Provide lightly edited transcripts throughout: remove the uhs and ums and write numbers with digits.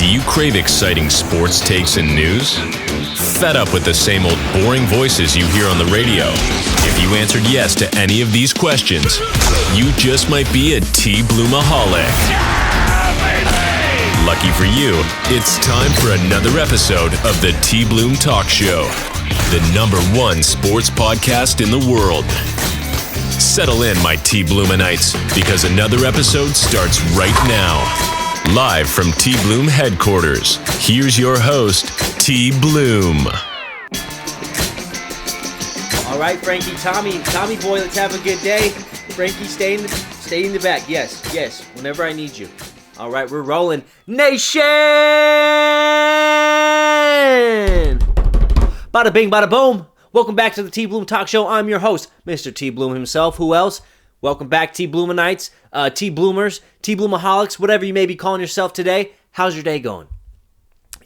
you crave exciting sports takes and news? Fed up with the same old boring voices you hear on the radio? If you answered yes to any of these questions, you just might be a T-Bloomaholic. Lucky for you, it's time for another episode of the T-Bloom Talk Show, the #1 sports podcast in the world. Settle in, my T-Bloomanites, because another episode starts right now. Live from T-Bloom headquarters, here's your host, T-Bloom. All right, Frankie, Tommy boy, let's have a good day. Frankie, stay in the back. Yes, whenever I need you. All right, we're rolling. Nation! Bada bing, bada boom. Welcome back to the T-Bloom Talk Show. I'm your host, Mr. T-Bloom himself. Who else? Welcome back, T-Bloomanites, T-Bloomers, T-Bloomaholics, whatever you may be calling yourself today. How's your day going?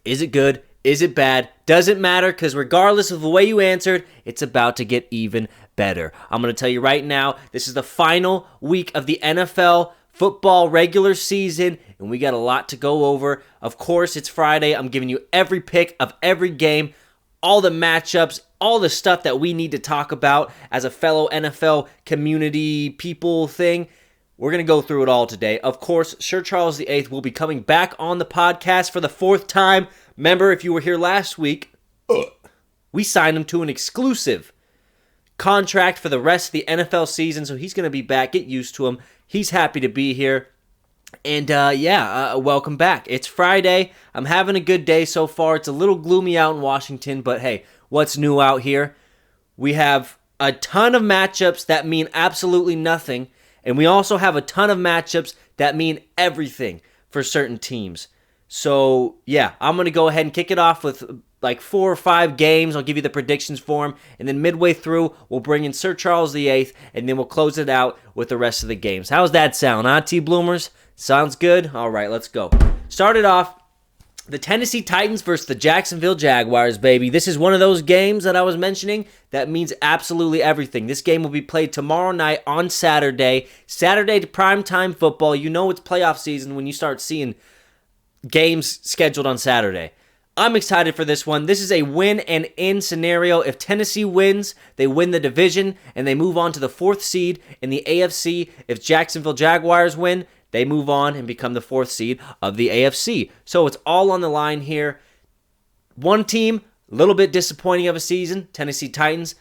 Is it good? Is it bad? Doesn't matter, because regardless of the way you answered, it's about to get even better. I'm going to tell you right now, this is the final week of the NFL football regular season, and we got a lot to go over. Of course, it's Friday. I'm giving you every pick of every game, all the matchups, all the stuff that we need to talk about as a fellow NFL community people thing. We're going to go through it all today. Of course, Sir Charles VIII will be coming back on the podcast for the 4th time. Remember, if you were here last week, we signed him to an exclusive contract for the rest of the NFL season, so he's going to be back. Get used to him. He's happy to be here. And welcome back. It's Friday. I'm having a good day so far. It's a little gloomy out in Washington, but hey, what's new out here? We have a ton of matchups that mean absolutely nothing, and we also have a ton of matchups that mean everything for certain teams. So, yeah, I'm going to go ahead and kick it off with like 4 or 5 games. I'll give you the predictions for them, and then midway through, we'll bring in Sir Charles VIII, and then we'll close it out with the rest of the games. How's that sound, huh, T-Bloomers? Sounds good? All right, let's go. Started off, the Tennessee Titans versus the Jacksonville Jaguars, baby. This is one of those games that I was mentioning that means absolutely everything. This game will be played tomorrow night on Saturday. Saturday to primetime football. You know it's playoff season when you start seeing games scheduled on Saturday. I'm excited for this one. This is a win and in scenario. If Tennessee wins, they win the division and they move on to the 4th seed in the AFC. If Jacksonville Jaguars win, they move on and become the 4th seed of the AFC. So it's all on the line here. One team, a little bit disappointing of a season, Tennessee Titans.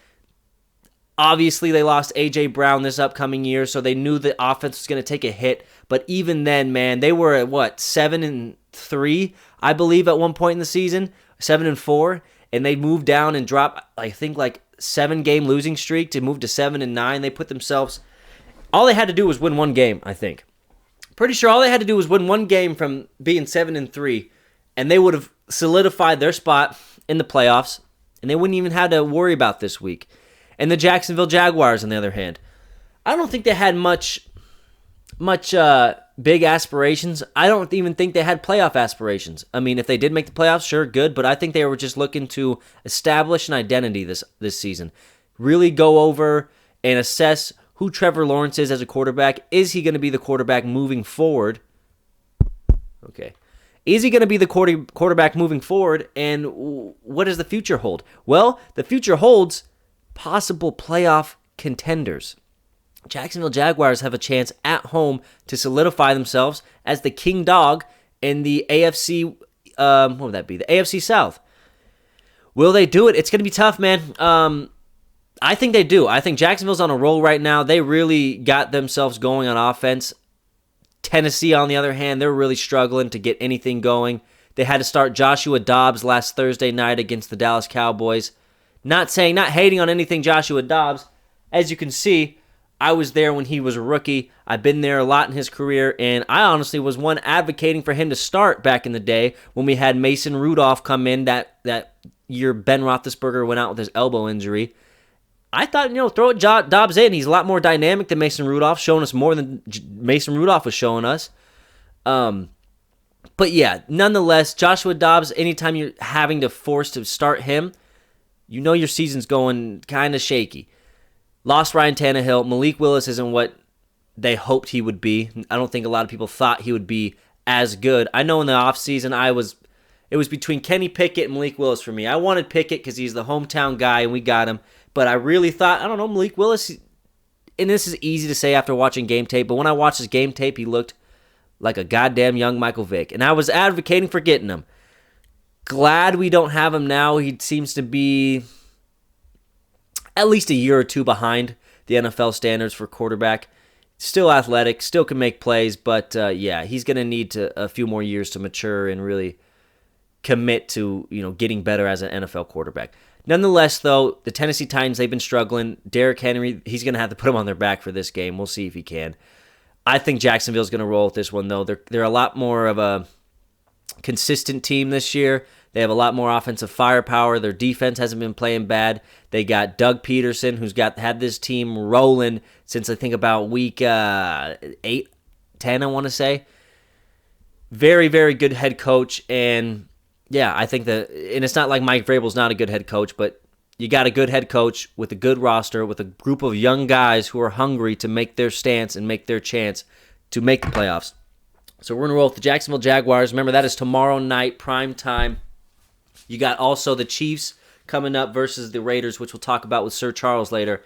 Obviously, they lost A.J. Brown this upcoming year, so they knew the offense was going to take a hit. But even then, man, they were at, 7-3, I believe, at one point in the season, 7-4, and they moved down and dropped, I think, 7-game losing streak to move to 7-9. They put themselves, all they had to do was win one game, I think. Pretty sure all they had to do was win one game from being 7-3, and they would have solidified their spot in the playoffs, and they wouldn't even have to worry about this week. And the Jacksonville Jaguars, on the other hand, I don't think they had much big aspirations. I don't even think they had playoff aspirations. I mean, if they did make the playoffs, sure, good, but I think they were just looking to establish an identity this season. Really go over and assess who Trevor Lawrence is as a quarterback. Is he going to be the quarterback moving forward? Okay. Is he going to be the quarterback moving forward, and what does the future hold? Well, the future holds possible playoff contenders. Jacksonville Jaguars have a chance at home to solidify themselves as the king dog in the AFC, what would that be? The AFC South. Will they do it? It's going to be tough, man. I think they do. I think Jacksonville's on a roll right now. They really got themselves going on offense. Tennessee, on the other hand, they're really struggling to get anything going. They had to start Joshua Dobbs last Thursday night against the Dallas Cowboys. Not hating on anything Joshua Dobbs. As you can see, I was there when he was a rookie. I've been there a lot in his career, and I honestly was one advocating for him to start back in the day when we had Mason Rudolph come in that year Ben Roethlisberger went out with his elbow injury. I thought, throw Dobbs in. He's a lot more dynamic than Mason Rudolph, showing us more than Mason Rudolph was showing us. But yeah, nonetheless, Joshua Dobbs, anytime you're having to force to start him, your season's going kind of shaky. Lost Ryan Tannehill. Malik Willis isn't what they hoped he would be. I don't think a lot of people thought he would be as good. I know in the offseason it was between Kenny Pickett and Malik Willis for me. I wanted Pickett because he's the hometown guy and we got him. But I really thought, I don't know, Malik Willis, and this is easy to say after watching game tape, but when I watched his game tape, he looked like a goddamn young Michael Vick. And I was advocating for getting him. Glad we don't have him now. He seems to be at least a year or two behind the NFL standards for quarterback. Still athletic, still can make plays, but he's going to need a few more years to mature and really commit to getting better as an NFL quarterback. Nonetheless, though, the Tennessee Titans, they've been struggling. Derrick Henry, he's going to have to put him on their back for this game. We'll see if he can. I think Jacksonville's going to roll with this one, though. They're a lot more of a consistent team this year. They have a lot more offensive firepower. Their defense hasn't been playing bad. They got Doug Peterson, who's had this team rolling since I think about week 8, 10, I want to say. Very, very good head coach. And yeah, I think and it's not like Mike Vrabel's not a good head coach, but you got a good head coach with a good roster, with a group of young guys who are hungry to make their stance and make their chance to make the playoffs. So we're going to roll with the Jacksonville Jaguars. Remember, that is tomorrow night, prime time. You got also the Chiefs coming up versus the Raiders, which we'll talk about with Sir Charles later,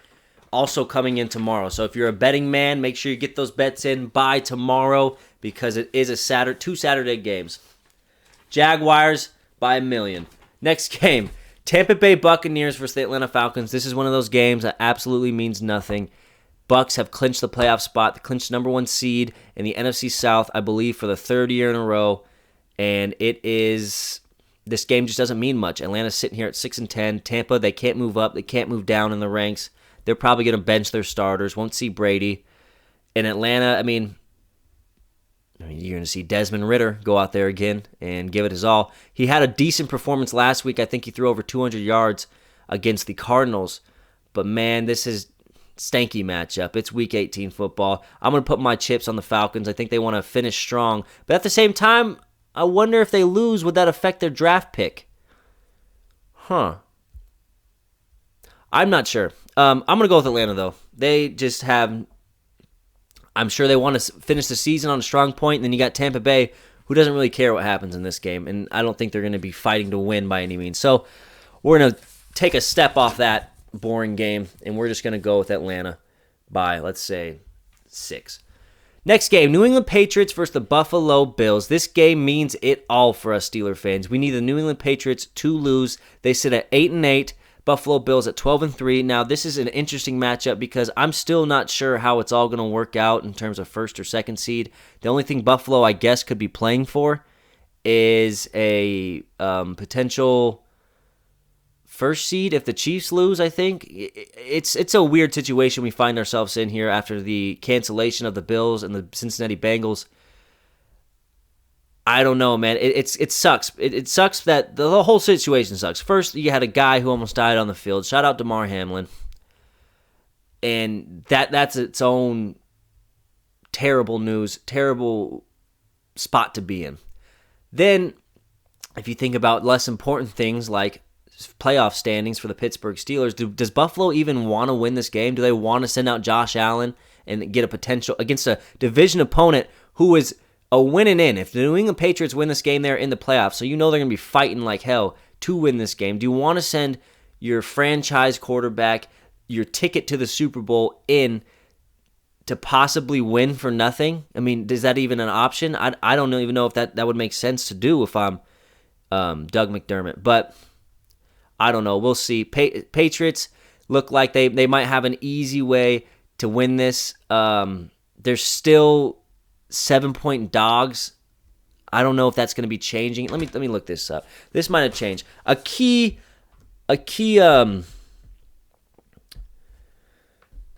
also coming in tomorrow. So if you're a betting man, make sure you get those bets in by tomorrow because it is two Saturday games. Jaguars by 1 million. Next game, Tampa Bay Buccaneers versus the Atlanta Falcons. This is one of those games that absolutely means nothing. Bucs have clinched the playoff spot. They clinched number 1 seed in the NFC South, I believe, for the 3rd year in a row. And this game just doesn't mean much. Atlanta's sitting here at 6-10. Tampa, they can't move up. They can't move down in the ranks. They're probably going to bench their starters. Won't see Brady. In Atlanta, I mean, you're going to see Desmond Ridder go out there again and give it his all. He had a decent performance last week. I think he threw over 200 yards against the Cardinals. But, man, this is stanky matchup. It's Week 18 football. I'm going to put my chips on the Falcons. I think they want to finish strong. But at the same time, I wonder if they lose, would that affect their draft pick? I'm not sure. I'm going to go with Atlanta, though. They just have, I'm sure they want to finish the season on a strong point. And then you got Tampa Bay, who doesn't really care what happens in this game. And I don't think they're going to be fighting to win by any means. So we're going to take a step off that boring game, and we're just going to go with Atlanta by, let's say, 6. Next game, New England Patriots versus the Buffalo Bills. This game means it all for us Steeler fans. We need the New England Patriots to lose. They sit at 8-8, Buffalo Bills at 12-3. Now, this is an interesting matchup because I'm still not sure how it's all going to work out in terms of 1st or 2nd seed. The only thing Buffalo, I guess, could be playing for is a potential 1st seed if the Chiefs lose, I think. It's a weird situation we find ourselves in here after the cancellation of the Bills and the Cincinnati Bengals. I don't know, man. It sucks. It sucks that the whole situation sucks. First, you had a guy who almost died on the field. Shout out to Damar Hamlin. And that's its own terrible news, terrible spot to be in. Then, if you think about less important things like playoff standings for the Pittsburgh Steelers, does Buffalo even want to win this game? Do they want to send out Josh Allen and get a potential against a division opponent who is a win and in? If the New England Patriots win this game, they're in the playoffs, so you know they're going to be fighting like hell to win this game. Do you want to send your franchise quarterback, your ticket to the Super Bowl, in to possibly win for nothing? I mean, is that even an option? I don't even know if that would make sense to do if I'm Doug McDermott, but I don't know. We'll see. Patriots look like they might have an easy way to win this. They're still 7-point dogs. I don't know if that's going to be changing. Let me look this up. This might have changed. A key a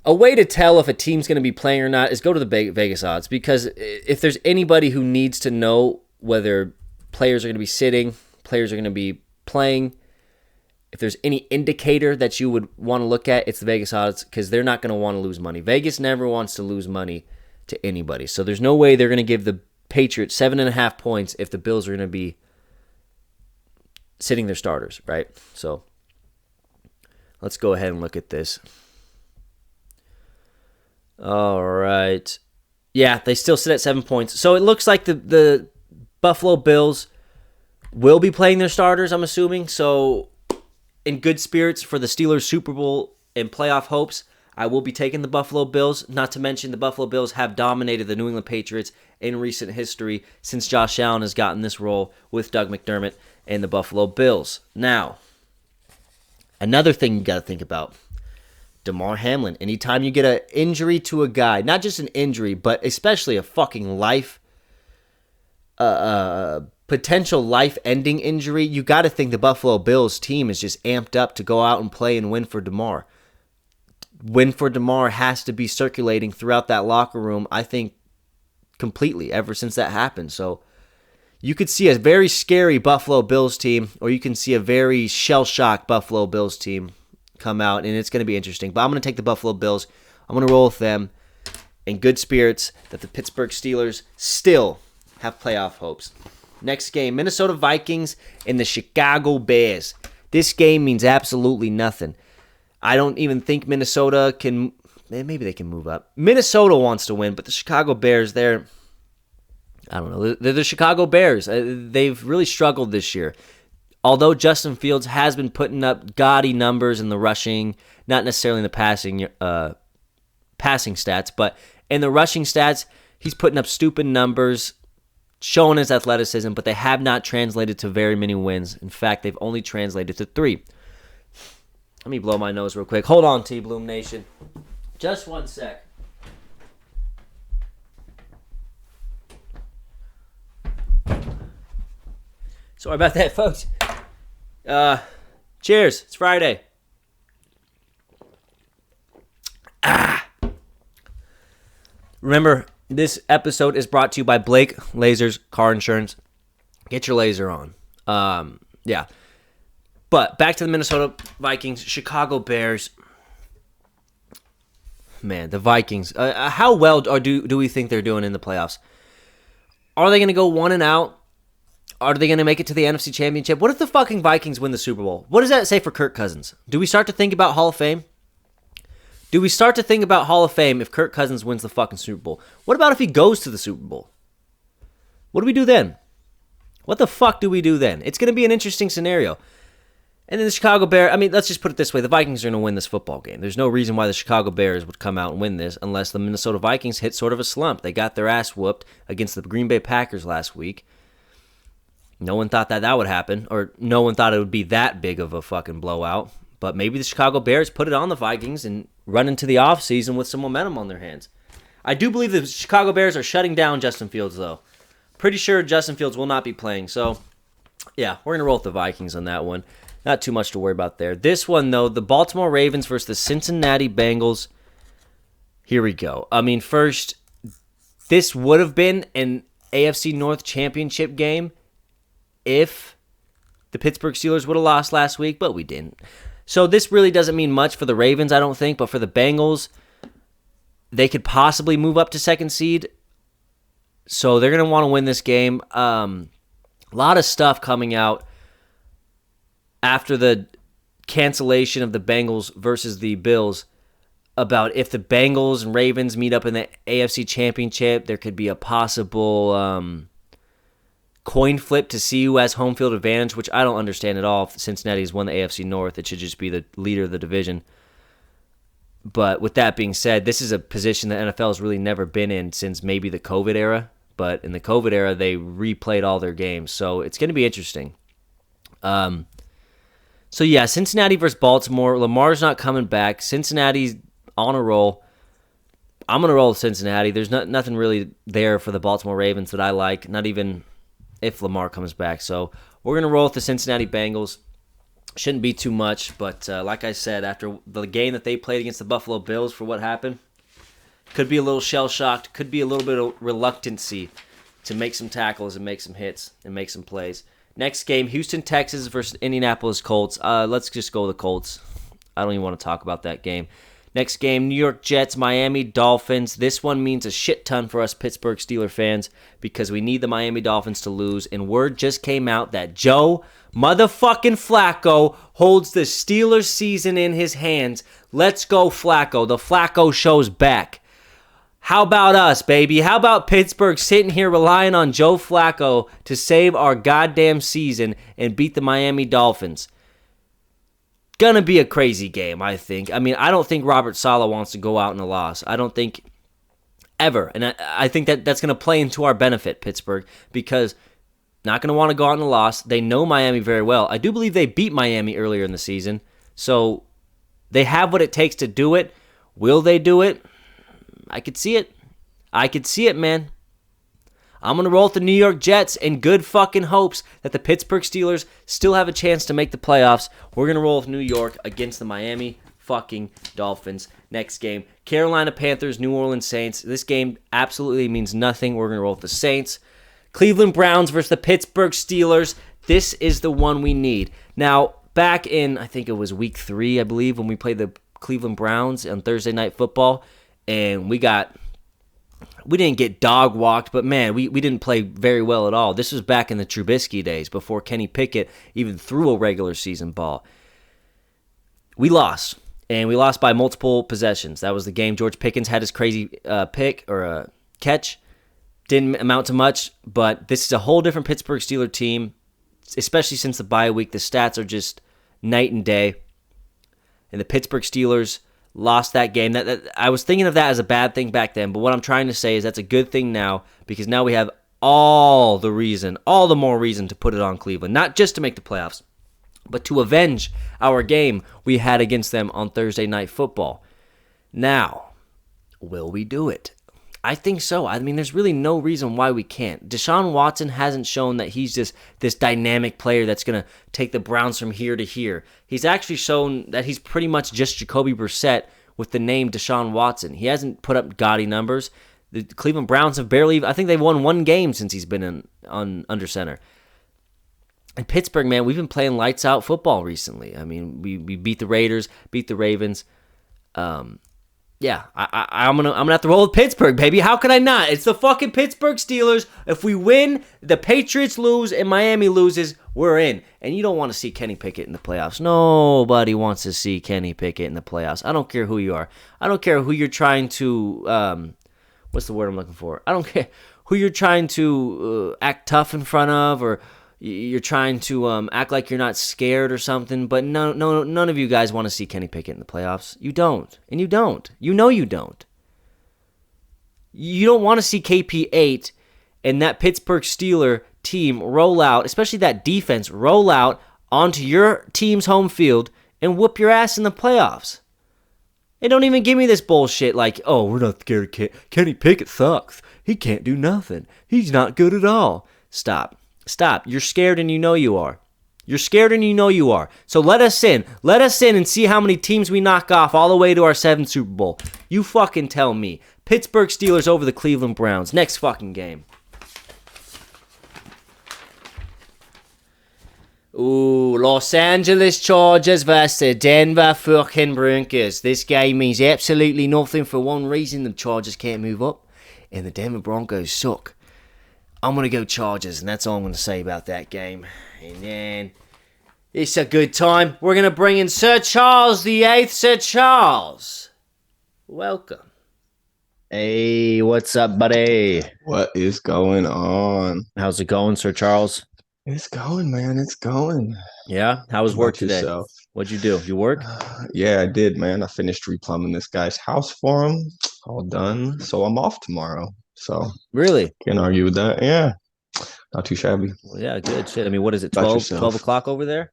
way to tell if a team's going to be playing or not is go to the Vegas odds, because if there's anybody who needs to know whether players are going to be sitting, players are going to be playing, if there's any indicator that you would want to look at, it's the Vegas odds, because they're not going to want to lose money. Vegas never wants to lose money to anybody. So there's no way they're going to give the Patriots 7.5 points if the Bills are going to be sitting their starters, right? So let's go ahead and look at this. All right. Yeah, they still sit at 7 points. So it looks like the Buffalo Bills will be playing their starters, I'm assuming. So in good spirits for the Steelers' Super Bowl and playoff hopes, I will be taking the Buffalo Bills. Not to mention the Buffalo Bills have dominated the New England Patriots in recent history since Josh Allen has gotten this role with Doug McDermott and the Buffalo Bills. Now, another thing you got to think about. Damar Hamlin. Anytime you get an injury to a guy, not just an injury, but especially a fucking potential life-ending injury, you got to think the Buffalo Bills team is just amped up to go out and play and win for Damar. Win for Damar has to be circulating throughout that locker room, I think, completely, ever since that happened. So you could see a very scary Buffalo Bills team, or you can see a very shell-shocked Buffalo Bills team come out, and it's going to be interesting. But I'm going to take the Buffalo Bills. I'm going to roll with them in good spirits that the Pittsburgh Steelers still have playoff hopes. Next game, Minnesota Vikings and the Chicago Bears. This game means absolutely nothing. I don't even think Minnesota can... Maybe they can move up. Minnesota wants to win, but the Chicago Bears, I don't know. They're the Chicago Bears. They've really struggled this year. Although Justin Fields has been putting up gaudy numbers in the rushing, not necessarily in the passing stats, but in the rushing stats, he's putting up stupid numbers, showing his athleticism, but they have not translated to very many wins. In fact, they've only translated to 3. Let me blow my nose real quick. Hold on, T-Bloom Nation. Just one sec. Sorry about that, folks. Cheers. It's Friday. Remember, this episode is brought to you by Blake Lasers Car Insurance. Get your laser on. Yeah. But back to the Minnesota Vikings, Chicago Bears. Man, the Vikings. How well do we think they're doing in the playoffs? Are they going to go 1-out? Are they going to make it to the NFC Championship? What if the fucking Vikings win the Super Bowl? What does that say for Kirk Cousins? Do we start to think about Hall of Fame? Do we start to think about Hall of Fame if Kirk Cousins wins the fucking Super Bowl? What about if he goes to the Super Bowl? What do we do then? What the fuck do we do then? It's going to be an interesting scenario. And then the Chicago Bears, let's just put it this way. The Vikings are going to win this football game. There's no reason why the Chicago Bears would come out and win this unless the Minnesota Vikings hit sort of a slump. They got their ass whooped against the Green Bay Packers last week. No one thought that would happen, or no one thought it would be that big of a fucking blowout. But maybe the Chicago Bears put it on the Vikings and run into the offseason with some momentum on their hands. I do believe the Chicago Bears are shutting down Justin Fields, though. Pretty sure Justin Fields will not be playing. So, yeah, we're going to roll with the Vikings on that one. Not too much to worry about there. This one, though, the Baltimore Ravens versus the Cincinnati Bengals. Here we go. First, this would have been an AFC North championship game if the Pittsburgh Steelers would have lost last week, but we didn't. So this really doesn't mean much for the Ravens, I don't think, but for the Bengals, they could possibly move up to second seed. So they're going to want to win this game. A lot of stuff coming out after the cancellation of the Bengals versus the Bills about if the Bengals and Ravens meet up in the AFC Championship, there could be a possible coin flip to see who has home field advantage, which I don't understand at all. If Cincinnati has won the AFC North, it should just be the leader of the division. But with that being said, this is a position the NFL has really never been in since maybe the COVID era. But in the COVID era, they replayed all their games. So it's going to be interesting. So yeah, Cincinnati versus Baltimore. Lamar's not coming back. Cincinnati's on a roll. I'm going to roll with Cincinnati. There's nothing really there for the Baltimore Ravens that I like, not even if Lamar comes back. So we're going to roll with the Cincinnati Bengals. Shouldn't be too much, but like I said, after the game that they played against the Buffalo Bills for what happened, could be a little shell-shocked, could be a little bit of reluctancy to make some tackles and make some hits and make some plays. Next game, Houston Texans versus Indianapolis Colts. Let's just go with the Colts. I don't even want to talk about that game. Next game, New York Jets, Miami Dolphins. This one means a shit ton for us Pittsburgh Steelers fans because we need the Miami Dolphins to lose. And word just came out that Joe motherfucking Flacco holds the Steelers season in his hands. Let's go, Flacco. The Flacco show's back. How about us, baby? How about Pittsburgh sitting here relying on Joe Flacco to save our goddamn season and beat the Miami Dolphins? Gonna be a crazy game, I think. I mean, I don't think Robert Saleh wants to go out in a loss. I don't think ever. And I think that's going to play into our benefit, Pittsburgh, because not going to want to go out in a loss. They know Miami very well. I do believe they beat Miami earlier in the season. So they have what it takes to do it. Will they do it? I could see it. I could see it, man. I'm going to roll with the New York Jets in good fucking hopes that the Pittsburgh Steelers still have a chance to make the playoffs. We're going to roll with New York against the Miami fucking Dolphins. Next game, Carolina Panthers, New Orleans Saints. This game absolutely means nothing. We're going to roll with the Saints. Cleveland Browns versus the Pittsburgh Steelers. This is the one we need. Now, back in, I think it was week 3, I believe, when we played the Cleveland Browns on Thursday Night Football, and we didn't get dog walked, but man, we didn't play very well at all. This was back in the Trubisky days before Kenny Pickett even threw a regular season ball. We lost, and we lost by multiple possessions. That was the game. George Pickens had his crazy pick or catch. Didn't amount to much, but this is a whole different Pittsburgh Steelers team, especially since the bye week. The stats are just night and day, and the Pittsburgh Steelers lost that game. That I was thinking of that as a bad thing back then, but what I'm trying to say is that's a good thing now, because now we have all the more reason to put it on Cleveland, not just to make the playoffs, but to avenge our game we had against them on Thursday Night Football. Now, will we do it? I think so. I mean, there's really no reason why we can't. Deshaun Watson hasn't shown that he's just this dynamic player that's going to take the Browns from here to here. He's actually shown that he's pretty much just Jacoby Brissett with the name Deshaun Watson. He hasn't put up gaudy numbers. The Cleveland Browns have barely, I think they've won one game since he's been under center. And Pittsburgh, man, we've been playing lights out football recently. I mean, we beat the Raiders, beat the Ravens. Yeah, I'm gonna have to roll with Pittsburgh, baby. How could I not? It's the fucking Pittsburgh Steelers. If we win, the Patriots lose, and Miami loses, we're in. And you don't want to see Kenny Pickett in the playoffs. Nobody wants to see Kenny Pickett in the playoffs. I don't care who you are. I don't care who you're trying to, what's the word I'm looking for? I don't care who you're trying to act tough in front of, or you're trying to act like you're not scared or something, but none of you guys want to see Kenny Pickett in the playoffs. You don't. And you don't. You know you don't. You don't want to see KP8 and that Pittsburgh Steeler team roll out, especially that defense, roll out onto your team's home field and whoop your ass in the playoffs. And don't even give me this bullshit like, oh, we're not scared of Kenny Pickett sucks. He can't do nothing. He's not good at all. Stop. You're scared and you know you are. You're scared and you know you are. So let us in. Let us in and see how many teams we knock off all the way to our 7th Super Bowl. You fucking tell me. Pittsburgh Steelers over the Cleveland Browns. Next fucking game. Ooh, Los Angeles Chargers versus the Denver fucking Broncos. This game means absolutely nothing for one reason. The Chargers can't move up and the Denver Broncos suck. I'm going to go Chargers, and that's all I'm going to say about that game. And then, it's a good time. We're going to bring in Sir Charles VIII. Sir Charles, welcome. Hey, what's up, buddy? What is going on? How's it going, Sir Charles? It's going, man. It's going. Yeah? How was work today? Yourself? What'd you do? You work? Yeah, I did, man. I finished replumbing this guy's house for him. All done. So I'm off tomorrow. So Really? can't argue with that. Yeah. Not too shabby. Well, yeah, good shit. I mean, what is it, About 12 o'clock over there?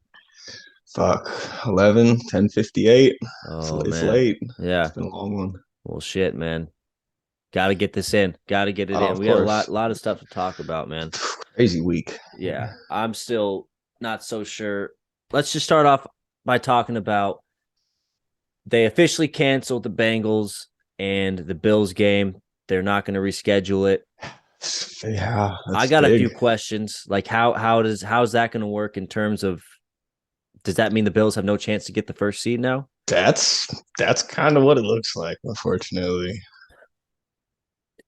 Fuck. 10:58. Oh, It's man. late. Yeah. It's been a long one. Well, shit, man. Got to get this in. Got to get it in. Of We got a course. lot of stuff to talk about, man. Crazy week. Yeah, I'm still not so sure. Let's just start off by talking about they officially canceled the Bengals and the Bills game. They're not going to reschedule it. Yeah. I got big. a few questions. Like how's that going to work in terms of, does that mean the Bills have no chance to get the first seed now? That's kind of what it looks like, unfortunately.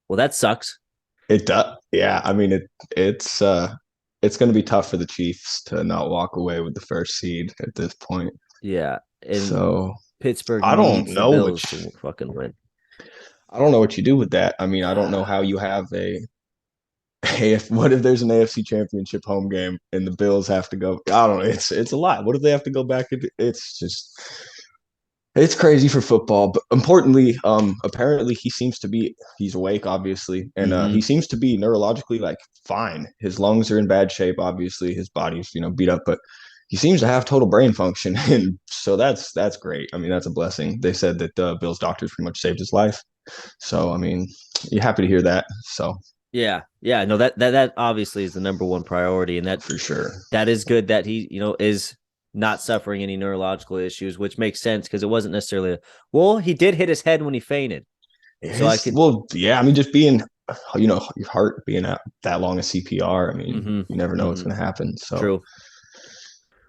Well, that sucks. It does. Yeah, I mean it's going to be tough for the Chiefs to not walk away with the first seed at this point. Yeah, and So Pittsburgh I don't needs know the Bills which to fucking win. I don't know what you do with that. I mean, I don't know how you have what if there's an AFC Championship home game and the Bills have to go? I don't know. It's a lot. What if they have to go back? It's just it's crazy for football. But importantly, apparently he's awake, obviously, and he seems to be neurologically like fine. His lungs are in bad shape. Obviously, his body's beat up, but he seems to have total brain function, and so that's great. I mean, that's a blessing. They said that Bill's doctors pretty much saved his life. So I mean, you're happy to hear that. So Yeah, yeah, no, that obviously is the number one priority, and that for sure, that is good that he is not suffering any neurological issues, which makes sense because it wasn't necessarily. Well, he did hit his head when he fainted, so I could. Well, yeah, I mean, just being, your heart being at that long of CPR. I mean, you never know what's going to happen. So True.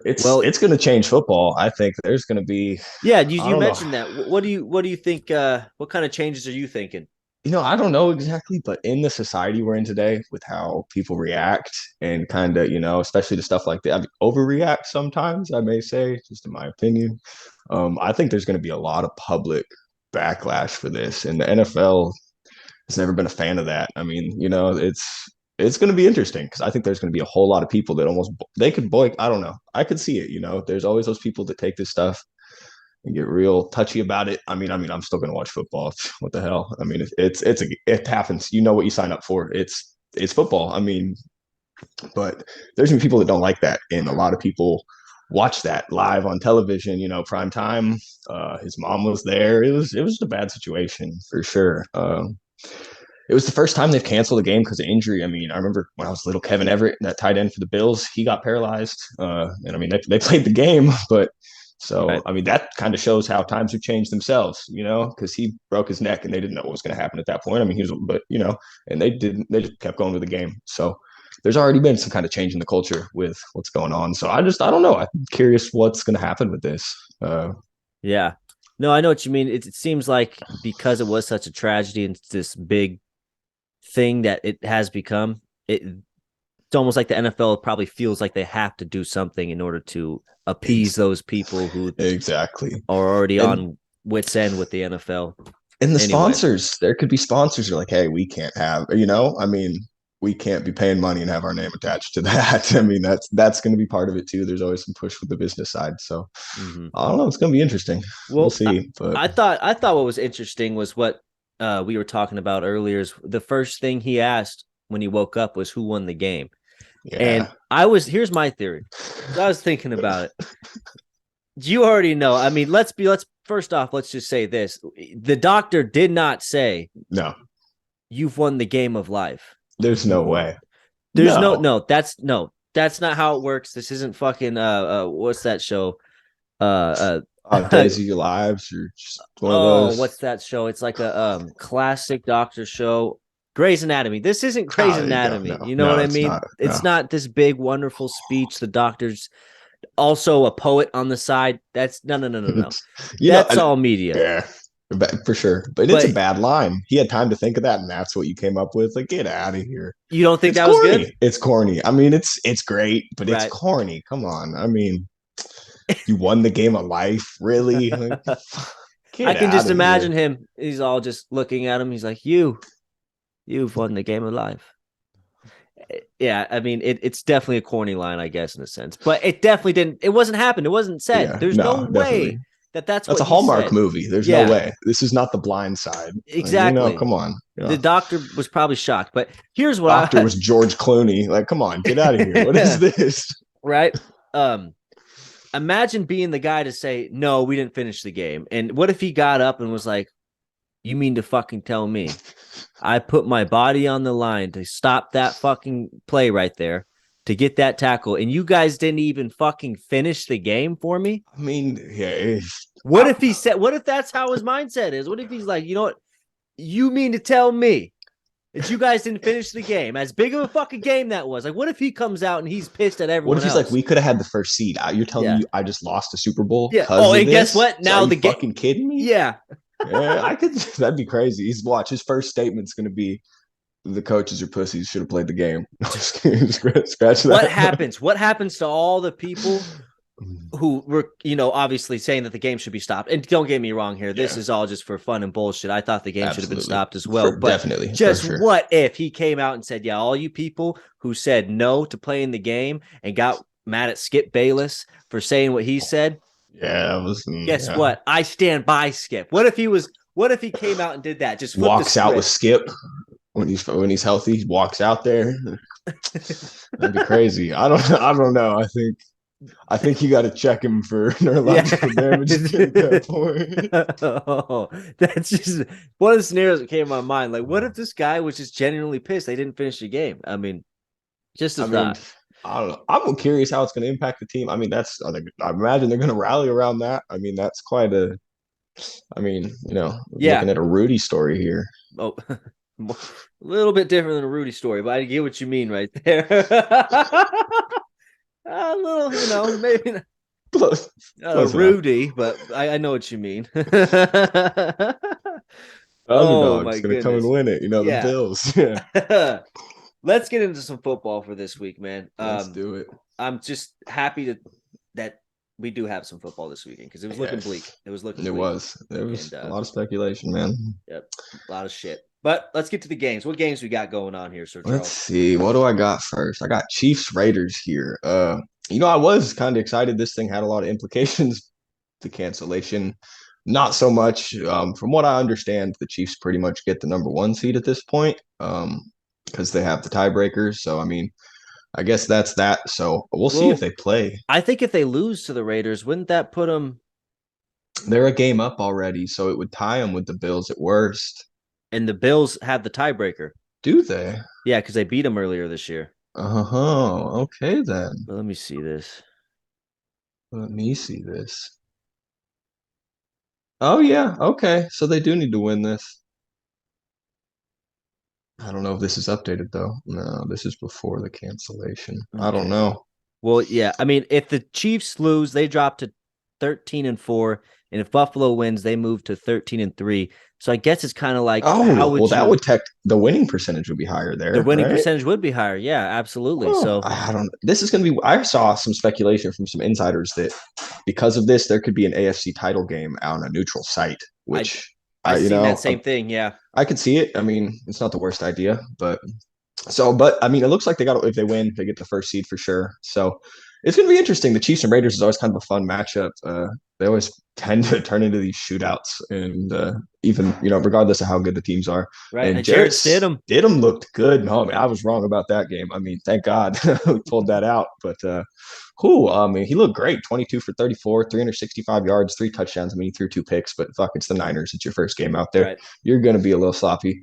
it's going to change football. I think there's going to be. Yeah, you mentioned that. What do you think? What kind of changes are you thinking? I don't know exactly, but in the society we're in today, with how people react and kind of, especially to stuff like that, I mean, overreact sometimes, I may say, just in my opinion. I think there's going to be a lot of public backlash for this, and the NFL has never been a fan of that. I mean, it's going to be interesting because I think there's going to be a whole lot of people that they could boycott. I don't know. I could see it. There's always those people that take this stuff and get real touchy about it. I mean, I'm still gonna watch football. What the hell? I mean, it happens. You know what you sign up for. It's football. I mean, but there's gonna be people that don't like that, and a lot of people watch that live on television. Prime time. His mom was there. It was a bad situation for sure. It was the first time they've canceled a game because of injury. I mean, I remember when I was little, Kevin Everett, that tight end for the Bills, he got paralyzed. And I mean, they played the game, but so, right. I mean, that kind of shows how times have changed themselves, because he broke his neck and they didn't know what was going to happen at that point. I mean, and they just kept going with the game. So there's already been some kind of change in the culture with what's going on. So I don't know. I'm curious what's going to happen with this. Yeah. No, I know what you mean. It seems like because it was such a tragedy and this big thing that it has become, it's almost like the NFL probably feels like they have to do something in order to appease those people who exactly are already on wit's end with the NFL. And the sponsors, there could be sponsors who are like, hey, we can't have, I mean, we can't be paying money and have our name attached to that. I mean, that's going to be part of it too. There's always some push with the business side. So I don't know. It's going to be interesting. We'll see. But I thought what was interesting was what we were talking about earlier. Is the first thing he asked when he woke up was who won the game. Yeah. And here's my theory. I was thinking about it. You already know. I mean, let's first off, let's just say this. The doctor did not say, no, you've won the game of life. There's no way. That's not how it works. This isn't fucking, what's that show? Days of Your Lives or just one of those. What's that show? It's like a classic doctor show. Grey's Anatomy. This isn't Grey's Anatomy. You know what I mean? It's not this big, wonderful speech. The doctor's also a poet on the side. That's no. That's all media. Yeah, for sure. But it's a bad line. He had time to think of that, and that's what you came up with. Like, get out of here. You don't think that was good? It's corny. I mean, it's great, but it's corny. Come on. I mean, you won the game of life, really? Like, I can just imagine him. He's all just looking at him. He's like, You've won the game of life. Yeah, I mean, it's definitely a corny line, I guess, in a sense. But it definitely didn't. It wasn't happened. It wasn't said. Yeah, There's no way that's what a Hallmark movie. There's no way. This is not The Blind Side. Exactly. Like, come on. The doctor was probably shocked. But here's what doctor was George Clooney. Like, come on, get out of here. What is this? Right. Imagine being the guy to say, no, we didn't finish the game. And what if he got up and was like, you mean to fucking tell me I put my body on the line to stop that fucking play right there to get that tackle, and you guys didn't even fucking finish the game for me? I mean, yeah. What if that's how his mindset is? What if he's like, you know what? You mean to tell me that you guys didn't finish the game? As big of a fucking game that was. Like, what if he comes out and he's pissed at everyone? What if he's like, we could have had the first seed? You're telling me I just lost a Super Bowl? Yeah. Oh, and guess what? Now the game. Fucking kidding me? Yeah. Yeah, that'd be crazy. His first statement's going to be, the coaches are pussies, should have played the game. Scratch that. What happens to all the people who were, obviously saying that the game should be stopped. And don't get me wrong here. This Yeah. is all just for fun and bullshit. I thought the game should have been Absolutely. stopped as well. But Definitely, for just sure. what if he came out and said, yeah, all you people who said no to playing the game and got mad at Skip Bayless for saying what he said, Yeah, it was. guess what? I stand by Skip. What if he came out and did that? Just flip Walks the out with script. Skip when he's healthy. He walks out there. That'd be crazy. I don't know. I think you got to check him for neurological damage at that point. Oh, that's just one of the scenarios that came to my mind. Like, what if this guy was just genuinely pissed they didn't finish the game? I mean, just a thought. I don't know. I'm curious how it's going to impact the team. I mean, I imagine they're going to rally around that. I mean, that's quite a. I mean, looking at a Rudy story here. Oh, a little bit different than a Rudy story, but I get what you mean right there. A little, maybe not Close Rudy, but I know what you mean. Oh, my it's going to come goodness. and win it. The Yeah. Bills. Yeah. Let's get into some football for this week, man. Let's do it. I'm just happy that we do have some football this weekend because it was looking bleak. It was looking It bleak. was. There was a lot of speculation, man. Yep, a lot of shit. But let's get to the games. What games we got going on here, Sir Charles? Let's see. What do I got first? I got Chiefs Raiders here. I was kind of excited. This thing had a lot of implications. The cancellation, not so much. From what I understand, the Chiefs pretty much get the number 1 seed at this point. Because they have the tiebreakers. So I mean, I guess that's that. So we'll see if they play. I think if they lose to the Raiders, wouldn't that put them? They're a game up already, so it would tie them with the Bills at worst. And the Bills have the tiebreaker. Do they? Yeah, because they beat them earlier this year. Okay then. Let me see this. Oh yeah, okay. So they do need to win this. I don't know if this is updated though. No, this is before the cancellation. Okay. I don't know. Well, yeah. I mean, if the Chiefs lose, they drop to 13-4, and if Buffalo wins, they move to 13-3. So I guess it's kind of like, that would the winning percentage would be higher there. The winning percentage would be higher. Yeah, absolutely. So I don't. This is going to be. I saw some speculation from some insiders that because of this, there could be an AFC title game on a neutral site, which I've seen that same thing. Yeah, I could see it. I mean, it's not the worst idea, but I mean, it looks like if they win, they get the first seed for sure. So it's going to be interesting. The Chiefs and Raiders is always kind of a fun matchup. They always tend to turn into these shootouts, and even regardless of how good the teams are. Right. And Jarrett Stidham looked good. No, man, I was wrong about that game. I mean, thank God we pulled that out. But I mean, he looked great. 22 for 34, 365 yards, 3 touchdowns. I mean, he threw 2 picks, but fuck, it's the Niners. It's your first game out there. Right. You're going to be a little sloppy.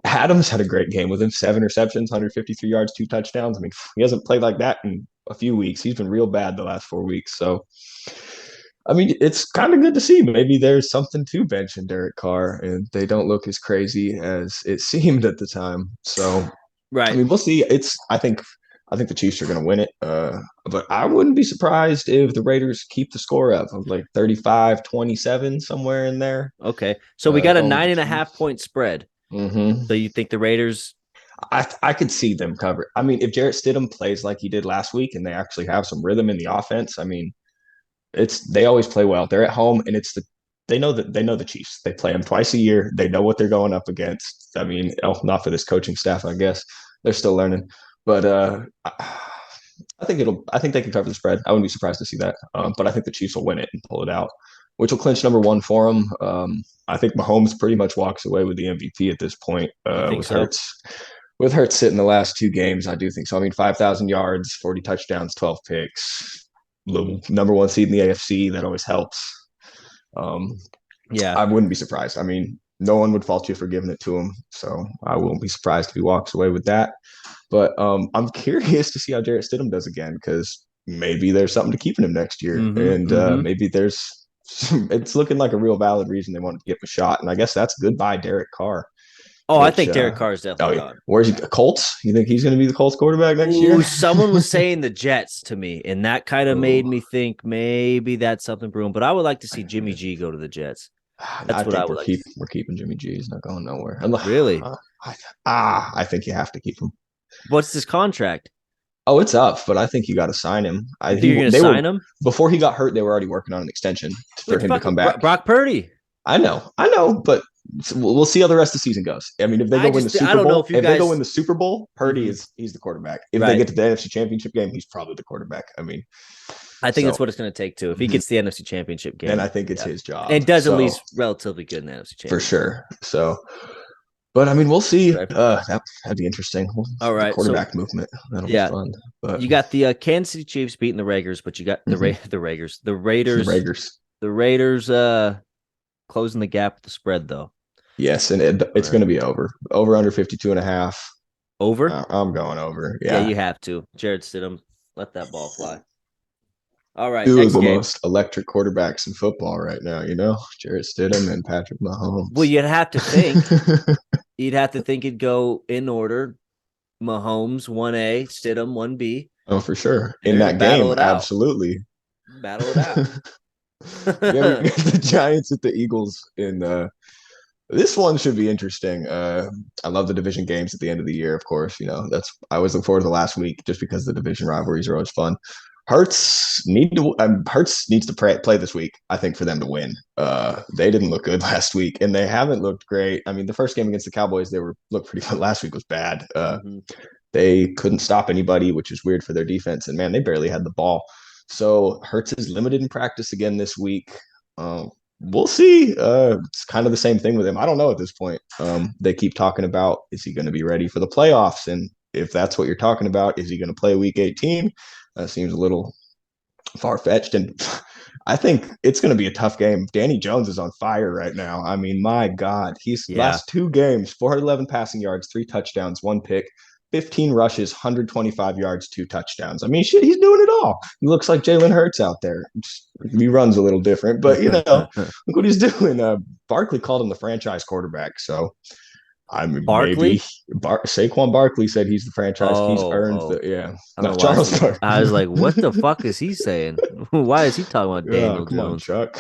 Adams had a great game with him. 7 receptions, 153 yards, 2 touchdowns. I mean, he hasn't played like that in a few weeks. He's been real bad the last 4 weeks. So, I mean, it's kind of good to see. Maybe there's something to benching Derek Carr, and they don't look as crazy as it seemed at the time. So, right. I mean, we'll see. I think the Chiefs are going to win it. But I wouldn't be surprised if the Raiders keep the score up of like 35-27, somewhere in there. Okay. So we got a 9.5 point spread. Mm-hmm. So you think the Raiders? I could see them cover. I mean, if Jarrett Stidham plays like he did last week and they actually have some rhythm in the offense, I mean, they always play well. They're at home, and they know the Chiefs. They play them twice a year. They know what they're going up against. I mean, not for this coaching staff, I guess. They're still learning. But I think they can cover the spread. I wouldn't be surprised to see that. But I think the Chiefs will win it and pull it out, which will clinch number 1 for them. I think Mahomes pretty much walks away with the MVP at this point. With Hurts sitting the last 2 games, I do think so. I mean, 5,000 yards, 40 touchdowns, 12 picks. Number 1 seed in the AFC, that always helps. Yeah, I wouldn't be surprised. I mean, no one would fault you for giving it to him, so I won't be surprised if he walks away with that. But I'm curious to see how Jarrett Stidham does again, because maybe there's something to keeping him next year, and maybe it's looking like a real valid reason they want to give him a shot, and I guess that's goodbye Derek Carr. I think Derek Carr is definitely gone. Where's he? Colts? You think he's going to be the Colts quarterback next year? Someone was saying the Jets to me, and that kind of made me think maybe that's something brewing. But I would like to see Jimmy G go to the Jets. That's what I would like. We're keeping Jimmy G. He's not going nowhere. Really? I think you have to keep him. What's his contract? Oh, it's up, but I think you got to sign him. You think you're going to sign him? Before he got hurt, they were already working on an extension for him to come back. Brock Purdy. I know, but we'll see how the rest of the season goes. I mean, if they go win the Super Bowl, if they go win the Super Bowl, Purdy he's the quarterback. If they get to the NFC Championship game, he's probably the quarterback. I mean, I think that's what it's going to take too. If he gets the NFC Championship game, then I think it's his job. And does at least relatively good in the NFC Championship for sure. So, but I mean, we'll see. That'd be interesting. All right, quarterback movement. That'll be fun. But you got the Kansas City Chiefs beating the Raiders, but you got the Raiders. The Raiders closing the gap with the spread though. Yes, and it's going to be over under 52.5. Over? I'm going over. Yeah, you have to. Jarrett Stidham, let that ball fly. All right, two of the most electric quarterbacks in football right now, Jarrett Stidham and Patrick Mahomes. Well, you'd have to think it'd go in order. Mahomes 1A, Stidham 1B. Oh, for sure. In that game, absolutely. Battle it out. The Giants at the Eagles in this one should be interesting. I love the division games at the end of the year, of course. I always look forward to the last week just because the division rivalries are always fun. Hurts needs to play this week, I think, for them to win. They didn't look good last week, and they haven't looked great. I mean, the first game against the Cowboys, looked pretty good. Last week was bad. They couldn't stop anybody, which is weird for their defense. And, man, they barely had the ball. So Hurts is limited in practice again this week. We'll see. It's kind of the same thing with him. I don't know at this point. They keep talking about, is he going to be ready for the playoffs? And if that's what you're talking about, is he going to play week 18? Seems a little far-fetched. And I think it's going to be a tough game. Danny Jones is on fire right now. I mean, my God. He's last 2 games, 411 passing yards, 3 touchdowns, 1 pick. 15 rushes, 125 yards, 2 touchdowns. I mean, shit, he's doing it all. He looks like Jalen Hurts out there. He runs a little different, but, look what he's doing. Barkley called him the franchise quarterback, so I mean, Barkley? Saquon Barkley said he's the franchise. He's earned not Charles Barkley. I was like, what the fuck is he saying? Why is he talking about Daniel Jones? Come on, Chuck.